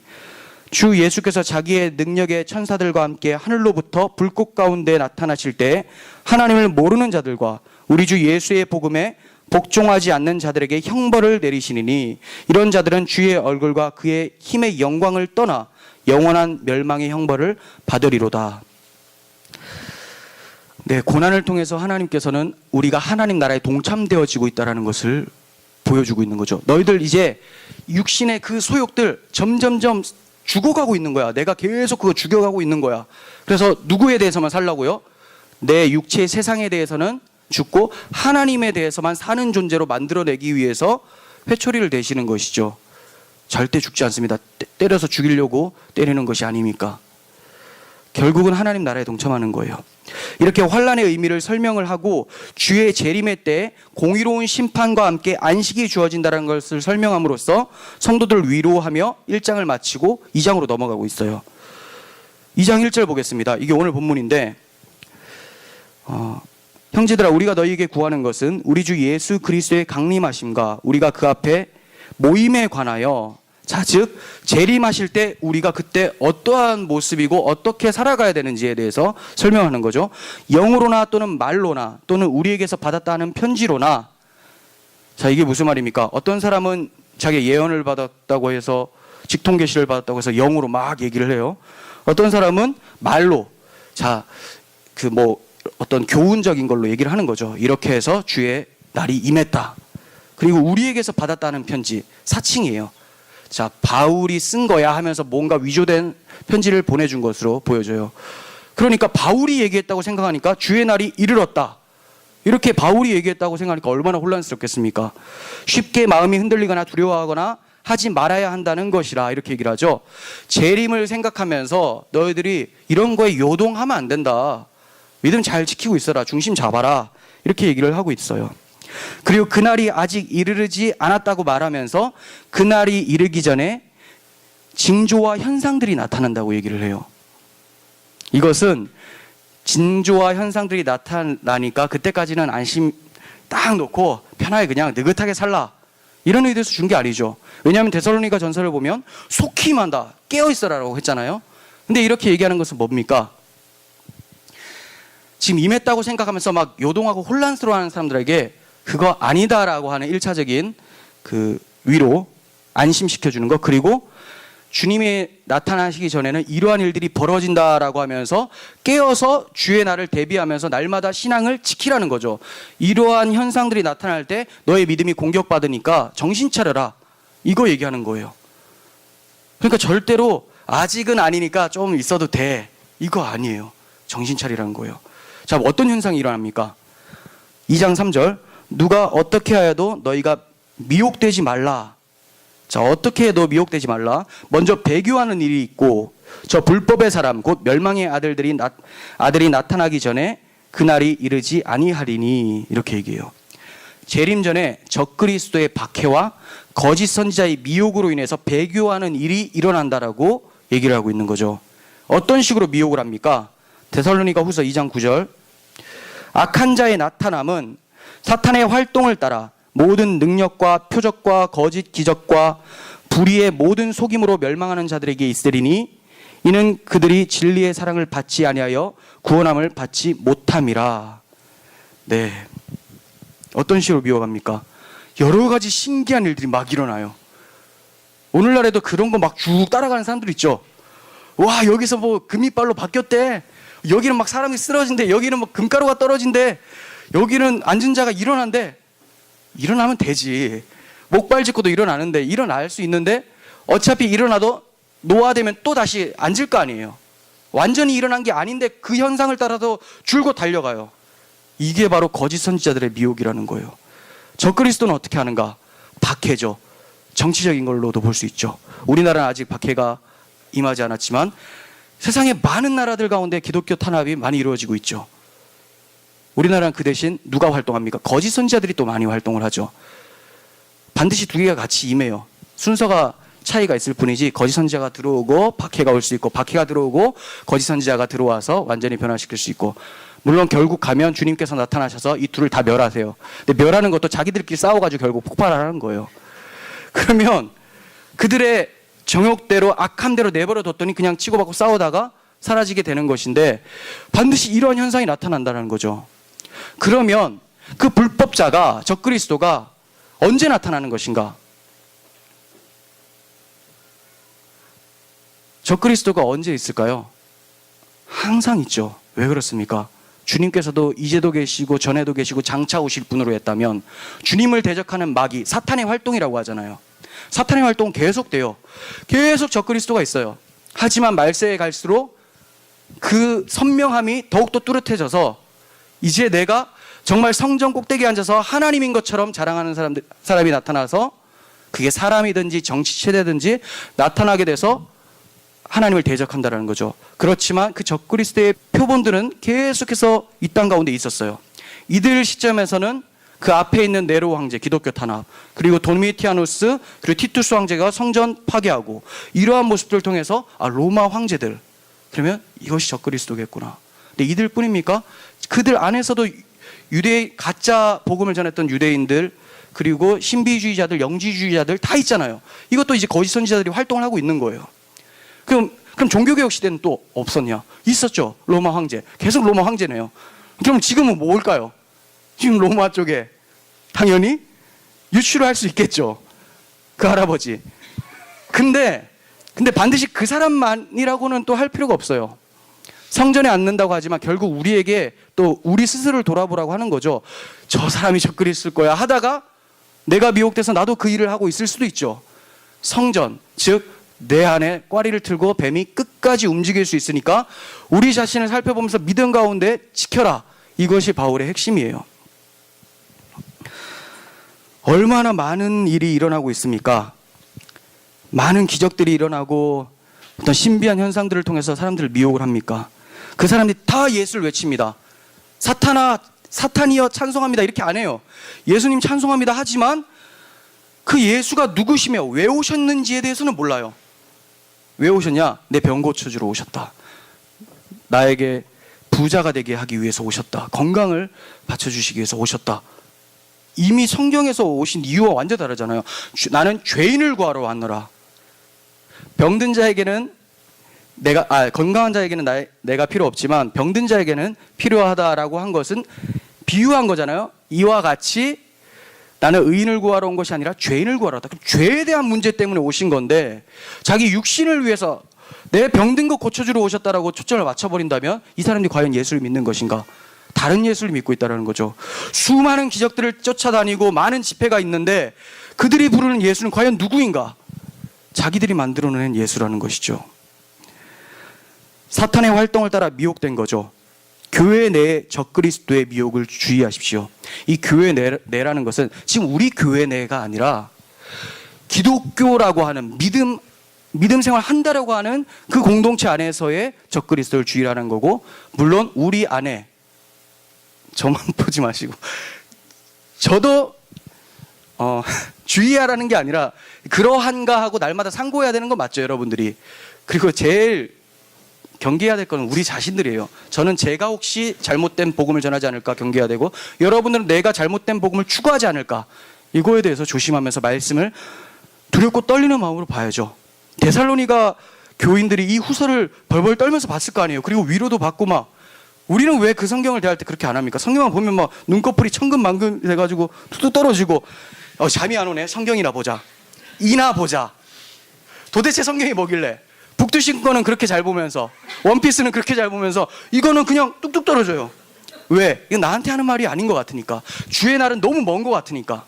S1: 주 예수께서 자기의 능력의 천사들과 함께 하늘로부터 불꽃 가운데 나타나실 때 하나님을 모르는 자들과 우리 주 예수의 복음에 복종하지 않는 자들에게 형벌을 내리시니 이런 자들은 주의 얼굴과 그의 힘의 영광을 떠나 영원한 멸망의 형벌을 받으리로다. 네, 고난을 통해서 하나님께서는 우리가 하나님 나라에 동참되어지고 있다는 것을 보여주고 있는 거죠. 너희들 이제 육신의 그 소욕들 점점점 죽어가고 있는 거야. 내가 계속 그거 죽여가고 있는 거야. 그래서 누구에 대해서만 살라고요? 내 육체의 세상에 대해서는 죽고 하나님에 대해서만 사는 존재로 만들어내기 위해서 회초리를 대시는 것이죠. 절대 죽지 않습니다. 때려서 죽이려고 때리는 것이 아닙니까? 결국은 하나님 나라에 동참하는 거예요. 이렇게 환난의 의미를 설명을 하고 주의 재림의 때 공의로운 심판과 함께 안식이 주어진다는 것을 설명함으로써 성도들을 위로하며 1장을 마치고 2장으로 넘어가고 있어요. 2장 1절 보겠습니다. 이게 오늘 본문인데 형제들아 우리가 너희에게 구하는 것은 우리 주 예수 그리스도의 강림하심과 우리가 그 앞에 모임에 관하여 즉 재림하실 때 우리가 그때 어떠한 모습이고 어떻게 살아가야 되는지에 대해서 설명하는 거죠. 영으로나 또는 말로나 또는 우리에게서 받았다는 편지로나. 자, 이게 무슨 말입니까? 어떤 사람은 자기 예언을 받았다고 해서 직통 계시를 받았다고 해서 영으로 막 얘기를 해요. 어떤 사람은 말로 어떤 교훈적인 걸로 얘기를 하는 거죠. 이렇게 해서 주의 날이 임했다. 그리고 우리에게서 받았다는 편지, 사칭이에요. 자, 바울이 쓴 거야 하면서 뭔가 위조된 편지를 보내준 것으로 보여져요. 그러니까 바울이 얘기했다고 생각하니까 주의 날이 이르렀다. 이렇게 바울이 얘기했다고 생각하니까 얼마나 혼란스럽겠습니까? 쉽게 마음이 흔들리거나 두려워하거나 하지 말아야 한다는 것이라 이렇게 얘기를 하죠. 재림을 생각하면서 너희들이 이런 거에 요동하면 안 된다. 믿음 잘 지키고 있어라. 중심 잡아라. 이렇게 얘기를 하고 있어요. 그리고 그날이 아직 이르지 않았다고 말하면서 그날이 이르기 전에 징조와 현상들이 나타난다고 얘기를 해요. 이것은 징조와 현상들이 나타나니까 그때까지는 안심 딱 놓고 편하게 그냥 느긋하게 살라, 이런 의도에서 준 게 아니죠. 왜냐하면 데살로니가 전서를 보면 속히 임한다, 깨어있어라라고 했잖아요. 근데 이렇게 얘기하는 것은 뭡니까? 지금 임했다고 생각하면서 막 요동하고 혼란스러워하는 사람들에게 그거 아니다라고 하는 1차적인 그 위로, 안심시켜주는 것, 그리고 주님이 나타나시기 전에는 이러한 일들이 벌어진다라고 하면서 깨어서 주의 날을 대비하면서 날마다 신앙을 지키라는 거죠. 이러한 현상들이 나타날 때 너의 믿음이 공격받으니까 정신 차려라, 이거 얘기하는 거예요. 그러니까 절대로 아직은 아니니까 좀 있어도 돼, 이거 아니에요. 정신 차리라는 거예요. 자, 어떤 현상이 일어납니까? 2장 3절 누가 어떻게 하여도 너희가 미혹되지 말라. 자, 어떻게 해도 미혹되지 말라. 먼저 배교하는 일이 있고 저 불법의 사람 곧 멸망의 아들이 나타나기 전에 그날이 이르지 아니하리니, 이렇게 얘기해요. 재림 전에 적그리스도의 박해와 거짓 선지자의 미혹으로 인해서 배교하는 일이 일어난다라고 얘기를 하고 있는 거죠. 어떤 식으로 미혹을 합니까? 데살로니가 후서 2장 9절 악한 자의 나타남은 사탄의 활동을 따라 모든 능력과 표적과 거짓 기적과 불의의 모든 속임으로 멸망하는 자들에게 있으리니 이는 그들이 진리의 사랑을 받지 아니하여 구원함을 받지 못함이라. 네, 어떤 식으로 미워갑니까? 여러 가지 신기한 일들이 막 일어나요. 오늘날에도 그런 거 막 쭉 따라가는 사람들 있죠. 와, 여기서 뭐 금이빨로 바뀌었대. 여기는 막 사람이 쓰러진대. 여기는 뭐 금가루가 떨어진대. 여기는 앉은 자가 일어난대. 일어나면 되지. 목발 짚고도 일어나는데, 일어날 수 있는데 어차피 일어나도 노화되면 또 다시 앉을 거 아니에요. 완전히 일어난 게 아닌데 그 현상을 따라서 줄곧 달려가요. 이게 바로 거짓 선지자들의 미혹이라는 거예요. 적그리스도는 어떻게 하는가? 박해죠. 정치적인 걸로도 볼 수 있죠. 우리나라는 아직 박해가 임하지 않았지만 세상의 많은 나라들 가운데 기독교 탄압이 많이 이루어지고 있죠. 우리나라는 그 대신 누가 활동합니까? 거짓 선지자들이 또 많이 활동을 하죠. 반드시 두 개가 같이 임해요. 순서가 차이가 있을 뿐이지 거짓 선지자가 들어오고 박해가 올 수 있고 박해가 들어오고 거짓 선지자가 들어와서 완전히 변화시킬 수 있고, 물론 결국 가면 주님께서 나타나셔서 이 둘을 다 멸하세요. 근데 멸하는 것도 자기들끼리 싸워가지고 결국 폭발하는 거예요. 그러면 그들의 정욕대로 악한 대로 내버려 뒀더니 그냥 치고받고 싸우다가 사라지게 되는 것인데 반드시 이러한 현상이 나타난다는 거죠. 그러면 그 불법자가 적그리스도가 언제 나타나는 것인가? 적그리스도가 언제 있을까요? 항상 있죠. 왜 그렇습니까? 주님께서도 이제도 계시고 전에도 계시고 장차 오실 분으로 했다면 주님을 대적하는 마귀, 사탄의 활동이라고 하잖아요. 사탄의 활동은 계속돼요. 계속 적그리스도가 있어요. 하지만 말세에 갈수록 그 선명함이 더욱더 뚜렷해져서 이제 내가 정말 성전 꼭대기에 앉아서 하나님인 것처럼 자랑하는 사람이 나타나서 그게 사람이든지 정치 체제든지 나타나게 돼서 하나님을 대적한다는 거죠. 그렇지만 그 적그리스도의 표본들은 계속해서 이 땅 가운데 있었어요. 이들 시점에서는 그 앞에 있는 네로 황제, 기독교 탄압, 그리고 도미티아누스, 그리고 티투스 황제가 성전 파괴하고 이러한 모습들을 통해서 로마 황제들, 그러면 이것이 적그리스도겠구나. 근데 이들 뿐입니까? 그들 안에서도 가짜 복음을 전했던 유대인들, 그리고 신비주의자들, 영지주의자들 다 있잖아요. 이것도 이제 거짓 선지자들이 활동을 하고 있는 거예요. 그럼 종교개혁 시대는 또 없었냐? 있었죠. 로마 황제. 계속 로마 황제네요. 그럼 지금은 뭘까요? 지금 로마 쪽에 당연히 유추를 할 수 있겠죠. 그 할아버지. 근데 반드시 그 사람만이라고는 또 할 필요가 없어요. 성전에 앉는다고 하지만 결국 우리에게 또 우리 스스로를 돌아보라고 하는 거죠. 저 사람이 적그리스도일 거야 하다가 내가 미혹돼서 나도 그 일을 하고 있을 수도 있죠. 성전, 즉 내 안에 꽈리를 틀고 뱀이 끝까지 움직일 수 있으니까 우리 자신을 살펴보면서 믿음 가운데 지켜라. 이것이 바울의 핵심이에요. 얼마나 많은 일이 일어나고 있습니까? 많은 기적들이 일어나고 어떤 신비한 현상들을 통해서 사람들을 미혹을 합니까? 그 사람들이 다 예수를 외칩니다. 사탄이여 찬송합니다 이렇게 안 해요. 예수님 찬송합니다 하지만 그 예수가 누구시며 왜 오셨는지에 대해서는 몰라요. 왜 오셨냐? 내 병 고쳐주러 오셨다. 나에게 부자가 되게 하기 위해서 오셨다. 건강을 받쳐주시기 위해서 오셨다. 이미 성경에서 오신 이유와 완전히 다르잖아요. 나는 죄인을 구하러 왔노라. 병든 자에게는 건강한 자에게는 내가 필요 없지만 병든 자에게는 필요하다라고 한 것은 비유한 거잖아요. 이와 같이 나는 의인을 구하러 온 것이 아니라 죄인을 구하러 왔다. 그럼 죄에 대한 문제 때문에 오신 건데 자기 육신을 위해서 내 병든 거 고쳐주러 오셨다라고 초점을 맞춰버린다면 이 사람들이 과연 예수를 믿는 것인가? 다른 예수를 믿고 있다는 거죠. 수많은 기적들을 쫓아다니고 많은 집회가 있는데 그들이 부르는 예수는 과연 누구인가? 자기들이 만들어낸 예수라는 것이죠. 사탄의 활동을 따라 미혹된 거죠. 교회 내 적그리스도의 미혹을 주의하십시오. 이 교회 내라는 것은 지금 우리 교회 내가 아니라 기독교라고 하는 믿음 생활 한다라고 하는 그 공동체 안에서의 적그리스도를 주의하는 거고, 물론 우리 안에 저만 보지 마시고 저도 주의하라는 게 아니라 그러한가 하고 날마다 상고해야 되는 건 맞죠, 여러분들이. 그리고 제일 경계해야 될 건 우리 자신들이에요. 저는 제가 혹시 잘못된 복음을 전하지 않을까 경계해야 되고, 여러분들은 내가 잘못된 복음을 추구하지 않을까, 이거에 대해서 조심하면서 말씀을 두렵고 떨리는 마음으로 봐야죠. 데살로니가 교인들이 이 후서를 벌벌 떨면서 봤을 거 아니에요. 그리고 위로도 받고 막. 우리는 왜 그 성경을 대할 때 그렇게 안 합니까? 성경만 보면 막 눈꺼풀이 천근만근 돼가지고 툭툭 떨어지고, 잠이 안 오네, 성경이나 보자, 이나 보자. 도대체 성경이 뭐길래? 북두신 거는 그렇게 잘 보면서, 원피스는 그렇게 잘 보면서, 이거는 그냥 뚝뚝 떨어져요. 왜? 이건 나한테 하는 말이 아닌 것 같으니까. 주의 날은 너무 먼 것 같으니까.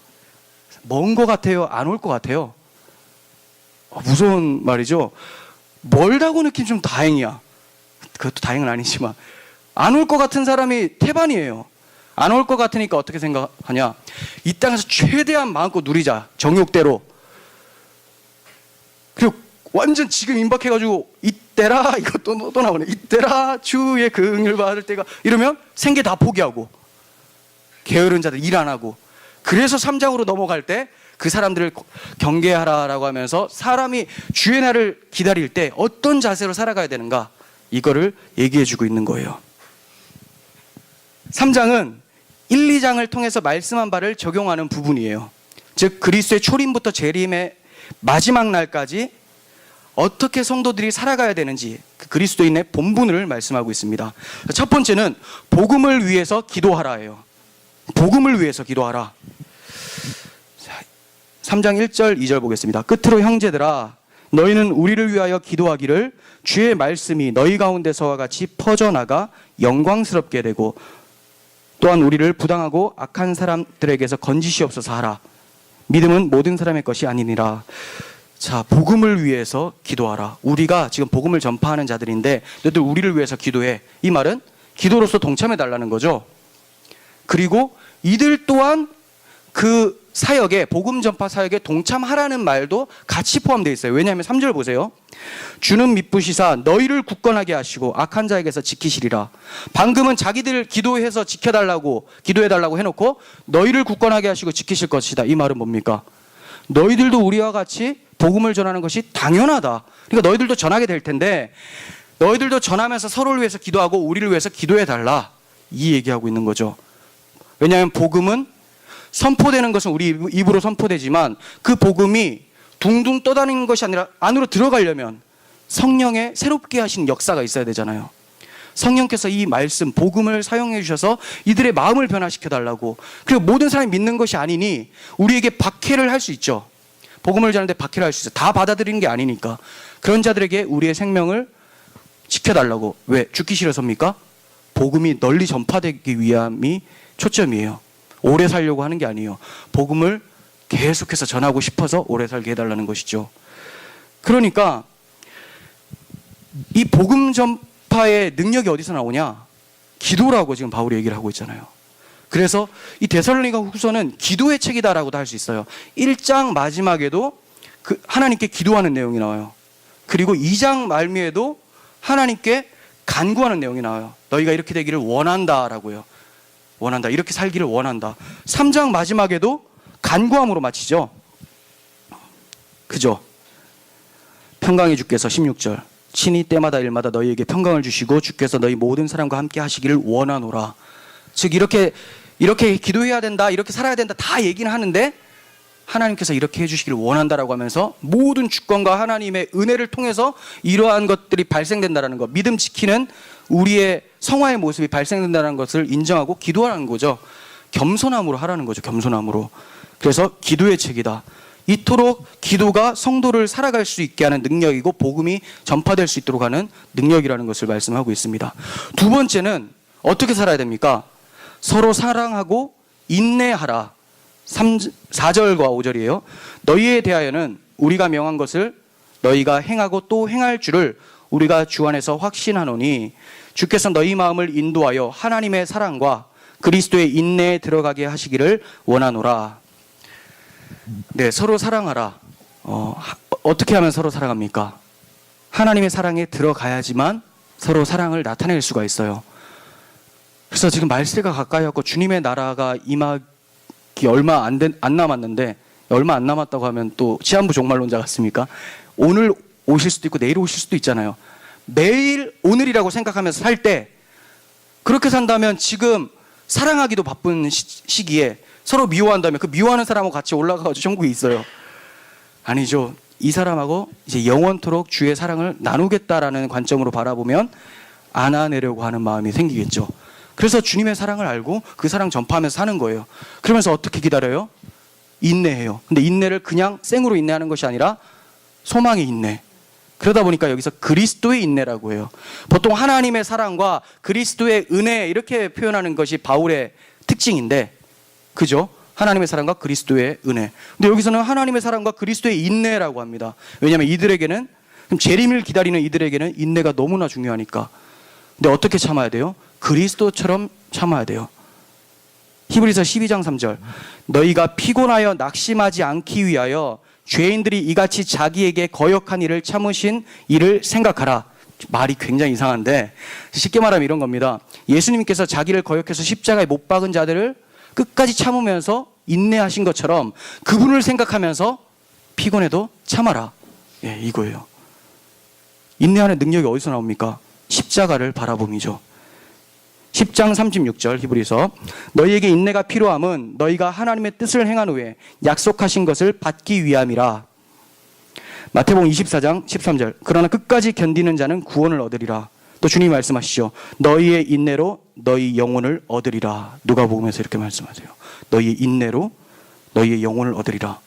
S1: 먼 것 같아요? 안 올 것 같아요? 무서운 말이죠. 멀다고 느끼면 좀 다행이야. 그것도 다행은 아니지만, 안 올 것 같은 사람이 태반이에요. 안 올 것 같으니까 어떻게 생각하냐? 이 땅에서 최대한 마음껏 누리자, 정욕대로. 그리고 완전 지금 임박해가지고 이때라, 이거 또 나오네, 이때라 주의 긍휼 받을 때가, 이러면 생계 다 포기하고 게으른 자들 일 안 하고. 그래서 3장으로 넘어갈 때 그 사람들을 경계하라라고 하면서 사람이 주의 날을 기다릴 때 어떤 자세로 살아가야 되는가, 이거를 얘기해주고 있는 거예요. 3장은 1, 2장을 통해서 말씀한 바를 적용하는 부분이에요. 즉 그리스도의 초림부터 재림의 마지막 날까지 어떻게 성도들이 살아가야 되는지, 그 그리스도인의 본분을 말씀하고 있습니다. 첫 번째는 복음을 위해서 기도하라예요. 복음을 위해서 기도하라. 3장 1절 2절 보겠습니다. 끝으로 형제들아, 너희는 우리를 위하여 기도하기를, 주의 말씀이 너희 가운데서와 같이 퍼져나가 영광스럽게 되고, 또한 우리를 부당하고 악한 사람들에게서 건지시옵소서 하라. 믿음은 모든 사람의 것이 아니니라. 자, 복음을 위해서 기도하라. 우리가 지금 복음을 전파하는 자들인데 너희들 우리를 위해서 기도해. 이 말은 기도로서 동참해 달라는 거죠. 그리고 이들 또한 그 사역에, 복음 전파 사역에 동참하라는 말도 같이 포함되어 있어요. 왜냐하면 3절 보세요. 주는 미쁘시사 너희를 굳건하게 하시고 악한 자에게서 지키시리라. 방금은 자기들 기도해서 지켜달라고, 기도해달라고 해놓고 너희를 굳건하게 하시고 지키실 것이다. 이 말은 뭡니까? 너희들도 우리와 같이 복음을 전하는 것이 당연하다. 그러니까 너희들도 전하게 될 텐데 너희들도 전하면서 서로를 위해서 기도하고 우리를 위해서 기도해달라, 이 얘기하고 있는 거죠. 왜냐하면 복음은 선포되는 것은 우리 입으로 선포되지만 그 복음이 둥둥 떠다니는 것이 아니라 안으로 들어가려면 성령의 새롭게 하신 역사가 있어야 되잖아요. 성령께서 이 말씀, 복음을 사용해 주셔서 이들의 마음을 변화시켜 달라고. 그리고 모든 사람이 믿는 것이 아니니 우리에게 박해를 할 수 있죠. 복음을 전하는데 박해를 할 수 있어요. 다 받아들이는 게 아니니까. 그런 자들에게 우리의 생명을 지켜달라고. 왜? 죽기 싫어서입니까? 복음이 널리 전파되기 위함이 초점이에요. 오래 살려고 하는 게 아니에요. 복음을 계속해서 전하고 싶어서 오래 살게 해달라는 것이죠. 그러니까 이 복음 전파의 능력이 어디서 나오냐? 기도라고 지금 바울이 얘기를 하고 있잖아요. 그래서 이 데살로니가 후서는 기도의 책이다라고도 할 수 있어요. 1장 마지막에도 그 하나님께 기도하는 내용이 나와요. 그리고 2장 말미에도 하나님께 간구하는 내용이 나와요. 너희가 이렇게 되기를 원한다라고요. 원한다. 이렇게 살기를 원한다. 3장 마지막에도 간구함으로 마치죠. 그죠? 평강의 주께서 16절 친히 때마다 일마다 너희에게 평강을 주시고 주께서 너희 모든 사람과 함께 하시기를 원하노라. 즉 이렇게 기도해야 된다, 이렇게 살아야 된다 다 얘기는 하는데 하나님께서 이렇게 해주시기를 원한다라고 하면서 모든 주권과 하나님의 은혜를 통해서 이러한 것들이 발생된다라는 것, 믿음 지키는 우리의 성화의 모습이 발생된다는 것을 인정하고 기도하라는 거죠. 겸손함으로 하라는 거죠. 겸손함으로. 그래서 기도의 책이다. 이토록 기도가 성도를 살아갈 수 있게 하는 능력이고 복음이 전파될 수 있도록 하는 능력이라는 것을 말씀하고 있습니다. 두 번째는 어떻게 살아야 됩니까? 서로 사랑하고 인내하라. 4절과 5절이에요. 너희에 대하여는 우리가 명한 것을 너희가 행하고 또 행할 줄을 우리가 주 안에서 확신하노니 주께서 너희 마음을 인도하여 하나님의 사랑과 그리스도의 인내에 들어가게 하시기를 원하노라. 네, 서로 사랑하라. 어떻게 하면 서로 사랑합니까? 하나님의 사랑에 들어가야지만 서로 사랑을 나타낼 수가 있어요. 그래서 지금 말세가 가까이 왔고 주님의 나라가 임하기 얼마 안 남았는데, 얼마 안 남았다고 하면 또 치안부 종말론자 같습니까? 오늘 오실 수도 있고 내일 오실 수도 있잖아요. 매일 오늘이라고 생각하면서 살 때, 그렇게 산다면 지금 사랑하기도 바쁜 시기에 서로 미워한다면 그 미워하는 사람하고 같이 올라가서 천국에 있어요. 아니죠. 이 사람하고 이제 영원토록 주의 사랑을 나누겠다라는 관점으로 바라보면 안아내려고 하는 마음이 생기겠죠. 그래서 주님의 사랑을 알고 그 사랑 전파하면서 사는 거예요. 그러면서 어떻게 기다려요? 인내해요. 근데 인내를 그냥 생으로 인내하는 것이 아니라 소망의 인내. 그러다 보니까 여기서 그리스도의 인내라고 해요. 보통 하나님의 사랑과 그리스도의 은혜 이렇게 표현하는 것이 바울의 특징인데, 그죠? 하나님의 사랑과 그리스도의 은혜. 근데 여기서는 하나님의 사랑과 그리스도의 인내라고 합니다. 왜냐하면 이들에게는, 재림을 기다리는 이들에게는 인내가 너무나 중요하니까. 근데 어떻게 참아야 돼요? 그리스도처럼 참아야 돼요. 히브리서 12장 3절. 너희가 피곤하여 낙심하지 않기 위하여 죄인들이 이같이 자기에게 거역한 일을 참으신 일을 생각하라. 말이 굉장히 이상한데 쉽게 말하면 이런 겁니다. 예수님께서 자기를 거역해서 십자가에 못 박은 자들을 끝까지 참으면서 인내하신 것처럼 그분을 생각하면서 피곤해도 참아라. 예, 이거예요. 인내하는 능력이 어디서 나옵니까? 십자가를 바라봄이죠. 10장 36절 히브리서. 너희에게 인내가 필요함은 너희가 하나님의 뜻을 행한 후에 약속하신 것을 받기 위함이라. 마태복음 24장 13절. 그러나 끝까지 견디는 자는 구원을 얻으리라. 또 주님이 말씀하시죠. 너희의 인내로 너희 영혼을 얻으리라. 누가복음에서 이렇게 말씀하세요. 너희의 인내로 너희의 영혼을 얻으리라.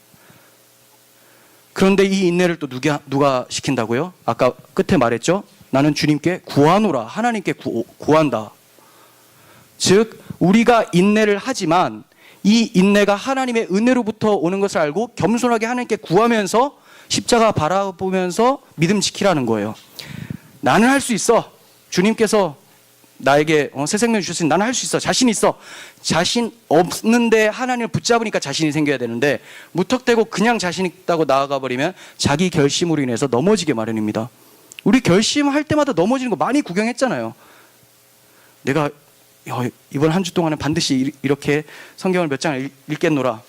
S1: 그런데 이 인내를 또 누가 시킨다고요? 아까 끝에 말했죠. 나는 주님께 구하노라. 하나님께 구한다. 즉 우리가 인내를 하지만 이 인내가 하나님의 은혜로부터 오는 것을 알고 겸손하게 하나님께 구하면서 십자가 바라보면서 믿음 지키라는 거예요. 나는 할 수 있어. 주님께서 나에게 새 생명 주셨으니 나는 할 수 있어. 자신 있어. 자신 없는데 하나님을 붙잡으니까 자신이 생겨야 되는데 무턱대고 그냥 자신 있다고 나아가 버리면 자기 결심으로 인해서 넘어지게 마련입니다. 우리 결심할 때마다 넘어지는 거 많이 구경했잖아요. 내가 이번 한 주 동안은 반드시 이렇게 성경을 몇 장을 읽겠노라.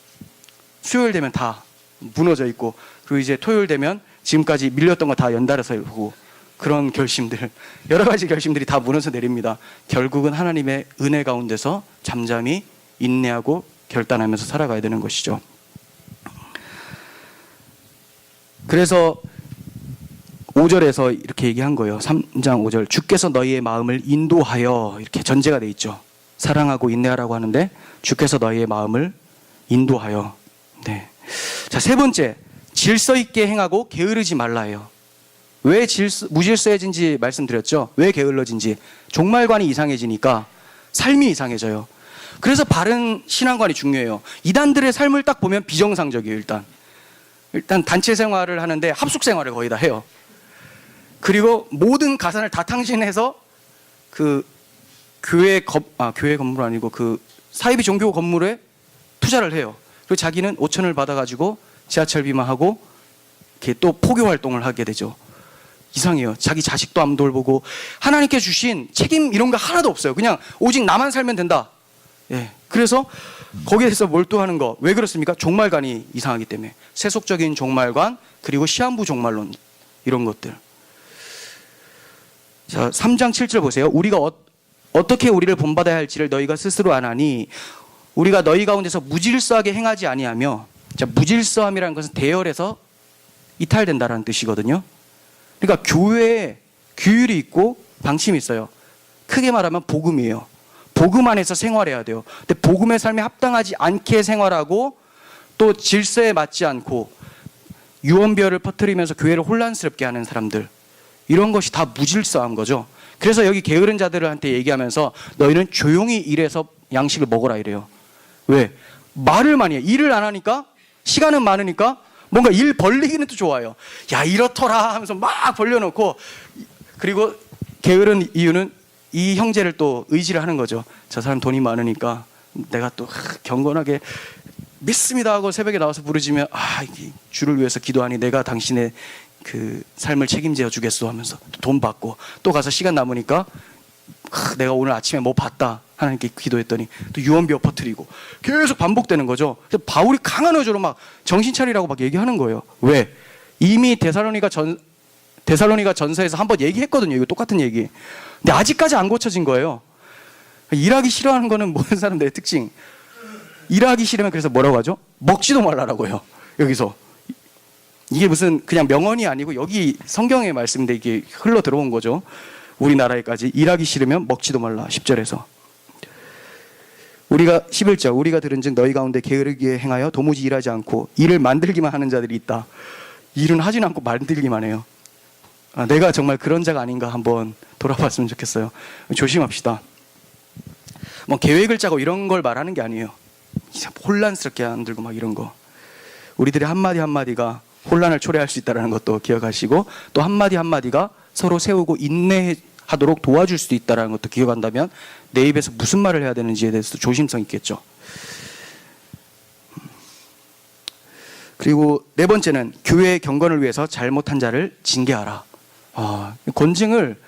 S1: 수요일 되면 다 무너져 있고, 그리고 이제 토요일 되면 지금까지 밀렸던 거 다 연달아서 보고, 그런 결심들, 여러 가지 결심들이 다 무너져 내립니다. 결국은 하나님의 은혜 가운데서 잠잠히 인내하고 결단하면서 살아가야 되는 것이죠. 그래서 5절에서 이렇게 얘기한 거예요. 3장 5절. 주께서 너희의 마음을 인도하여, 이렇게 전제가 돼 있죠. 사랑하고 인내하라고 하는데 주께서 너희의 마음을 인도하여. 네. 자, 세 번째. 질서 있게 행하고 게으르지 말라예요. 왜 무질서해진지 말씀드렸죠. 왜 게을러진지. 종말관이 이상해지니까 삶이 이상해져요. 그래서 바른 신앙관이 중요해요. 이단들의 삶을 딱 보면 비정상적이에요. 일단 단체 생활을 하는데 합숙 생활을 거의 다 해요. 그리고 모든 가산을 다 탕진해서 그 교회 건물 아니고 그 사이비 종교 건물에 투자를 해요. 그리고 자기는 5천을 받아가지고 지하철비만 하고 이렇게 또 포교 활동을 하게 되죠. 이상해요. 자기 자식도 안 돌보고 하나님께 주신 책임 이런 거 하나도 없어요. 그냥 오직 나만 살면 된다. 예. 그래서 거기에 대해서 몰두하는 거. 왜 그렇습니까? 종말관이 이상하기 때문에. 세속적인 종말관, 그리고 시한부 종말론, 이런 것들. 자, 3장 7절 보세요. 우리가 어떻게 우리를 본받아야 할지를 너희가 스스로 아나니 우리가 너희 가운데서 무질서하게 행하지 아니하며. 자, 무질서함이라는 것은 대열에서 이탈된다라는 뜻이거든요. 그러니까 교회에 규율이 있고 방침이 있어요. 크게 말하면 복음이에요. 복음 안에서 생활해야 돼요. 근데 복음의 삶에 합당하지 않게 생활하고 또 질서에 맞지 않고 유언비어를 퍼뜨리면서 교회를 혼란스럽게 하는 사람들, 이런 것이 다 무질서한 거죠. 그래서 여기 게으른 자들한테 얘기하면서 너희는 조용히 일해서 양식을 먹어라 이래요. 왜? 말을 많이 해. 일을 안 하니까, 시간은 많으니까 뭔가 일 벌리기는 또 좋아요. 야, 이렇더라 하면서 막 벌려놓고, 그리고 게으른 이유는 이 형제를 또 의지를 하는 거죠. 저 사람 돈이 많으니까 내가 또 경건하게 믿습니다 하고 새벽에 나와서 부르짖으면 주를 위해서 기도하니 내가 당신의 그 삶을 책임져 주겠소 하면서 돈 받고, 또 가서 시간 남으니까 내가 오늘 아침에 뭐 봤다 하나님께 기도했더니 또 유언비어 퍼뜨리고, 계속 반복되는 거죠. 그래서 바울이 강한 어조로 막 정신 차리라고 막 얘기하는 거예요. 왜? 이미 데살로니가 전서에서 한번 얘기했거든요. 이거 똑같은 얘기. 근데 아직까지 안 고쳐진 거예요. 일하기 싫어하는 거는 모든 사람들의 특징. 일하기 싫으면 그래서 뭐라고 하죠? 먹지도 말라라고 해요. 여기서. 이게 무슨 그냥 명언이 아니고 여기 성경의 말씀인데 이게 흘러 들어온 거죠. 우리나라에까지. 일하기 싫으면 먹지도 말라. 10절에서. 우리가 11절 우리가 들은즉 너희 가운데 게으르게 행하여 도무지 일하지 않고 일을 만들기만 하는 자들이 있다. 일은 하진 않고 만들기만 해요. 내가 정말 그런 자가 아닌가 한번 돌아봤으면 좋겠어요. 조심합시다. 뭐 계획을 짜고 이런 걸 말하는 게 아니에요. 혼란스럽게 만들고 막 이런 거. 우리들의 한마디 한마디가 혼란을 초래할 수 있다는 것도 기억하시고, 또 한마디 한마디가 서로 세우고 인내하도록 도와줄 수도 있다는 것도 기억한다면 내 입에서 무슨 말을 해야 되는지에 대해서도 조심성 있겠죠. 그리고 네 번째는 교회의 경건을 위해서 잘못한 자를 징계하라. 권징을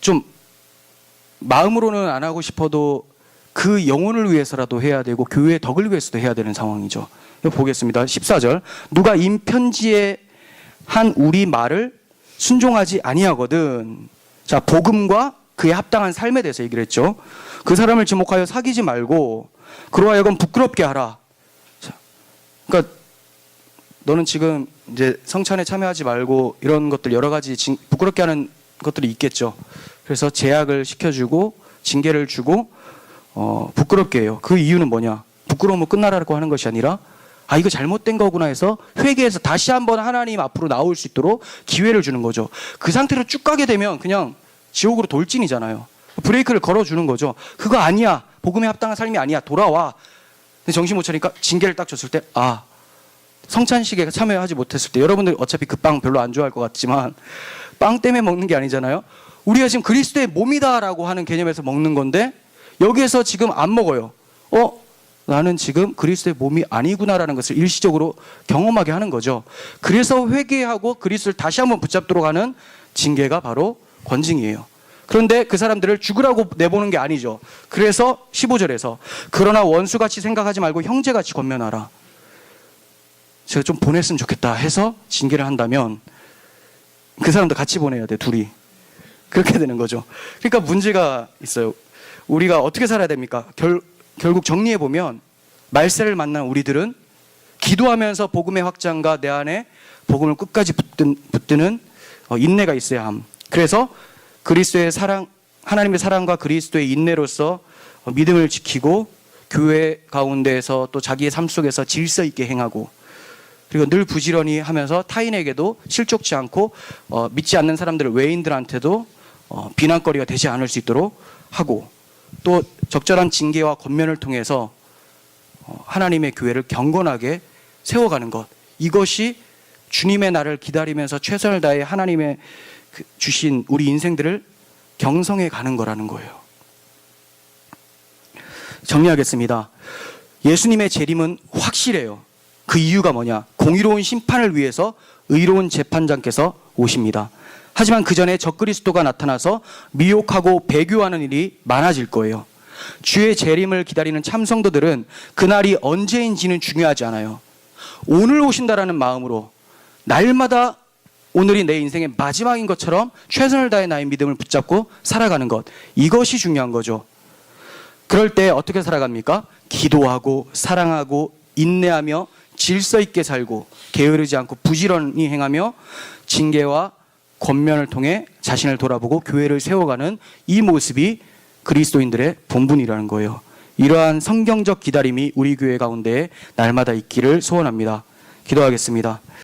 S1: 좀 마음으로는 안 하고 싶어도 그 영혼을 위해서라도 해야 되고 교회의 덕을 위해서도 해야 되는 상황이죠. 보겠습니다. 14절 누가 임편지에 한 우리 말을 순종하지 아니하거든. 자, 복음과 그에 합당한 삶에 대해서 얘기를 했죠. 그 사람을 지목하여 사귀지 말고 그로 하여금 부끄럽게 하라. 자, 그러니까 너는 지금 이제 성찬에 참여하지 말고 이런 것들 여러 가지 부끄럽게 하는 것들이 있겠죠. 그래서 제약을 시켜주고 징계를 주고 부끄럽게 해요. 그 이유는 뭐냐? 부끄러우면 끝나라고 하는 것이 아니라 이거 잘못된 거구나 해서 회개해서 다시 한번 하나님 앞으로 나올 수 있도록 기회를 주는 거죠. 그 상태로 쭉 가게 되면 그냥 지옥으로 돌진이잖아요. 브레이크를 걸어주는 거죠. 그거 아니야. 복음에 합당한 삶이 아니야. 돌아와. 근데 정신 못 차리니까 징계를 딱 줬을 때 성찬식에 참여하지 못했을 때 여러분들 어차피 그 빵 별로 안 좋아할 것 같지만 빵 때문에 먹는 게 아니잖아요. 우리가 지금 그리스도의 몸이다라고 하는 개념에서 먹는 건데 여기에서 지금 안 먹어요. 나는 지금 그리스도의 몸이 아니구나라는 것을 일시적으로 경험하게 하는 거죠. 그래서 회개하고 그리스도를 다시 한번 붙잡도록 하는 징계가 바로 권징이에요. 그런데 그 사람들을 죽으라고 내보는 게 아니죠. 그래서 15절에서 그러나 원수같이 생각하지 말고 형제같이 권면하라. 제가 좀 보냈으면 좋겠다 해서 징계를 한다면 그 사람도 같이 보내야 돼, 둘이. 그렇게 되는 거죠. 그러니까 문제가 있어요. 우리가 어떻게 살아야 됩니까? 결국 정리해보면 말세를 만난 우리들은 기도하면서 복음의 확장과 내 안에 복음을 끝까지 붙드는 인내가 있어야 함. 그래서 그리스도의 사랑, 하나님의 사랑과 그리스도의 인내로서 믿음을 지키고 교회 가운데에서 또 자기의 삶 속에서 질서 있게 행하고, 그리고 늘 부지런히 하면서 타인에게도 실족치 않고 믿지 않는 사람들, 외인들한테도 비난거리가 되지 않을 수 있도록 하고, 또 적절한 징계와 권면을 통해서 하나님의 교회를 경건하게 세워가는 것, 이것이 주님의 날을 기다리면서 최선을 다해 하나님의 주신 우리 인생들을 경성해 가는 거라는 거예요. 정리하겠습니다. 예수님의 재림은 확실해요. 그 이유가 뭐냐? 공의로운 심판을 위해서 의로운 재판장께서 오십니다. 하지만 그 전에 적그리스도가 나타나서 미혹하고 배교하는 일이 많아질 거예요. 주의 재림을 기다리는 참성도들은 그날이 언제인지는 중요하지 않아요. 오늘 오신다라는 마음으로 날마다 오늘이 내 인생의 마지막인 것처럼 최선을 다해 나의 믿음을 붙잡고 살아가는 것, 이것이 중요한 거죠. 그럴 때 어떻게 살아갑니까? 기도하고 사랑하고 인내하며 질서 있게 살고 게으르지 않고 부지런히 행하며 징계와 권면을 통해 자신을 돌아보고 교회를 세워가는 이 모습이 그리스도인들의 본분이라는 거예요. 이러한 성경적 기다림이 우리 교회 가운데 날마다 있기를 소원합니다. 기도하겠습니다.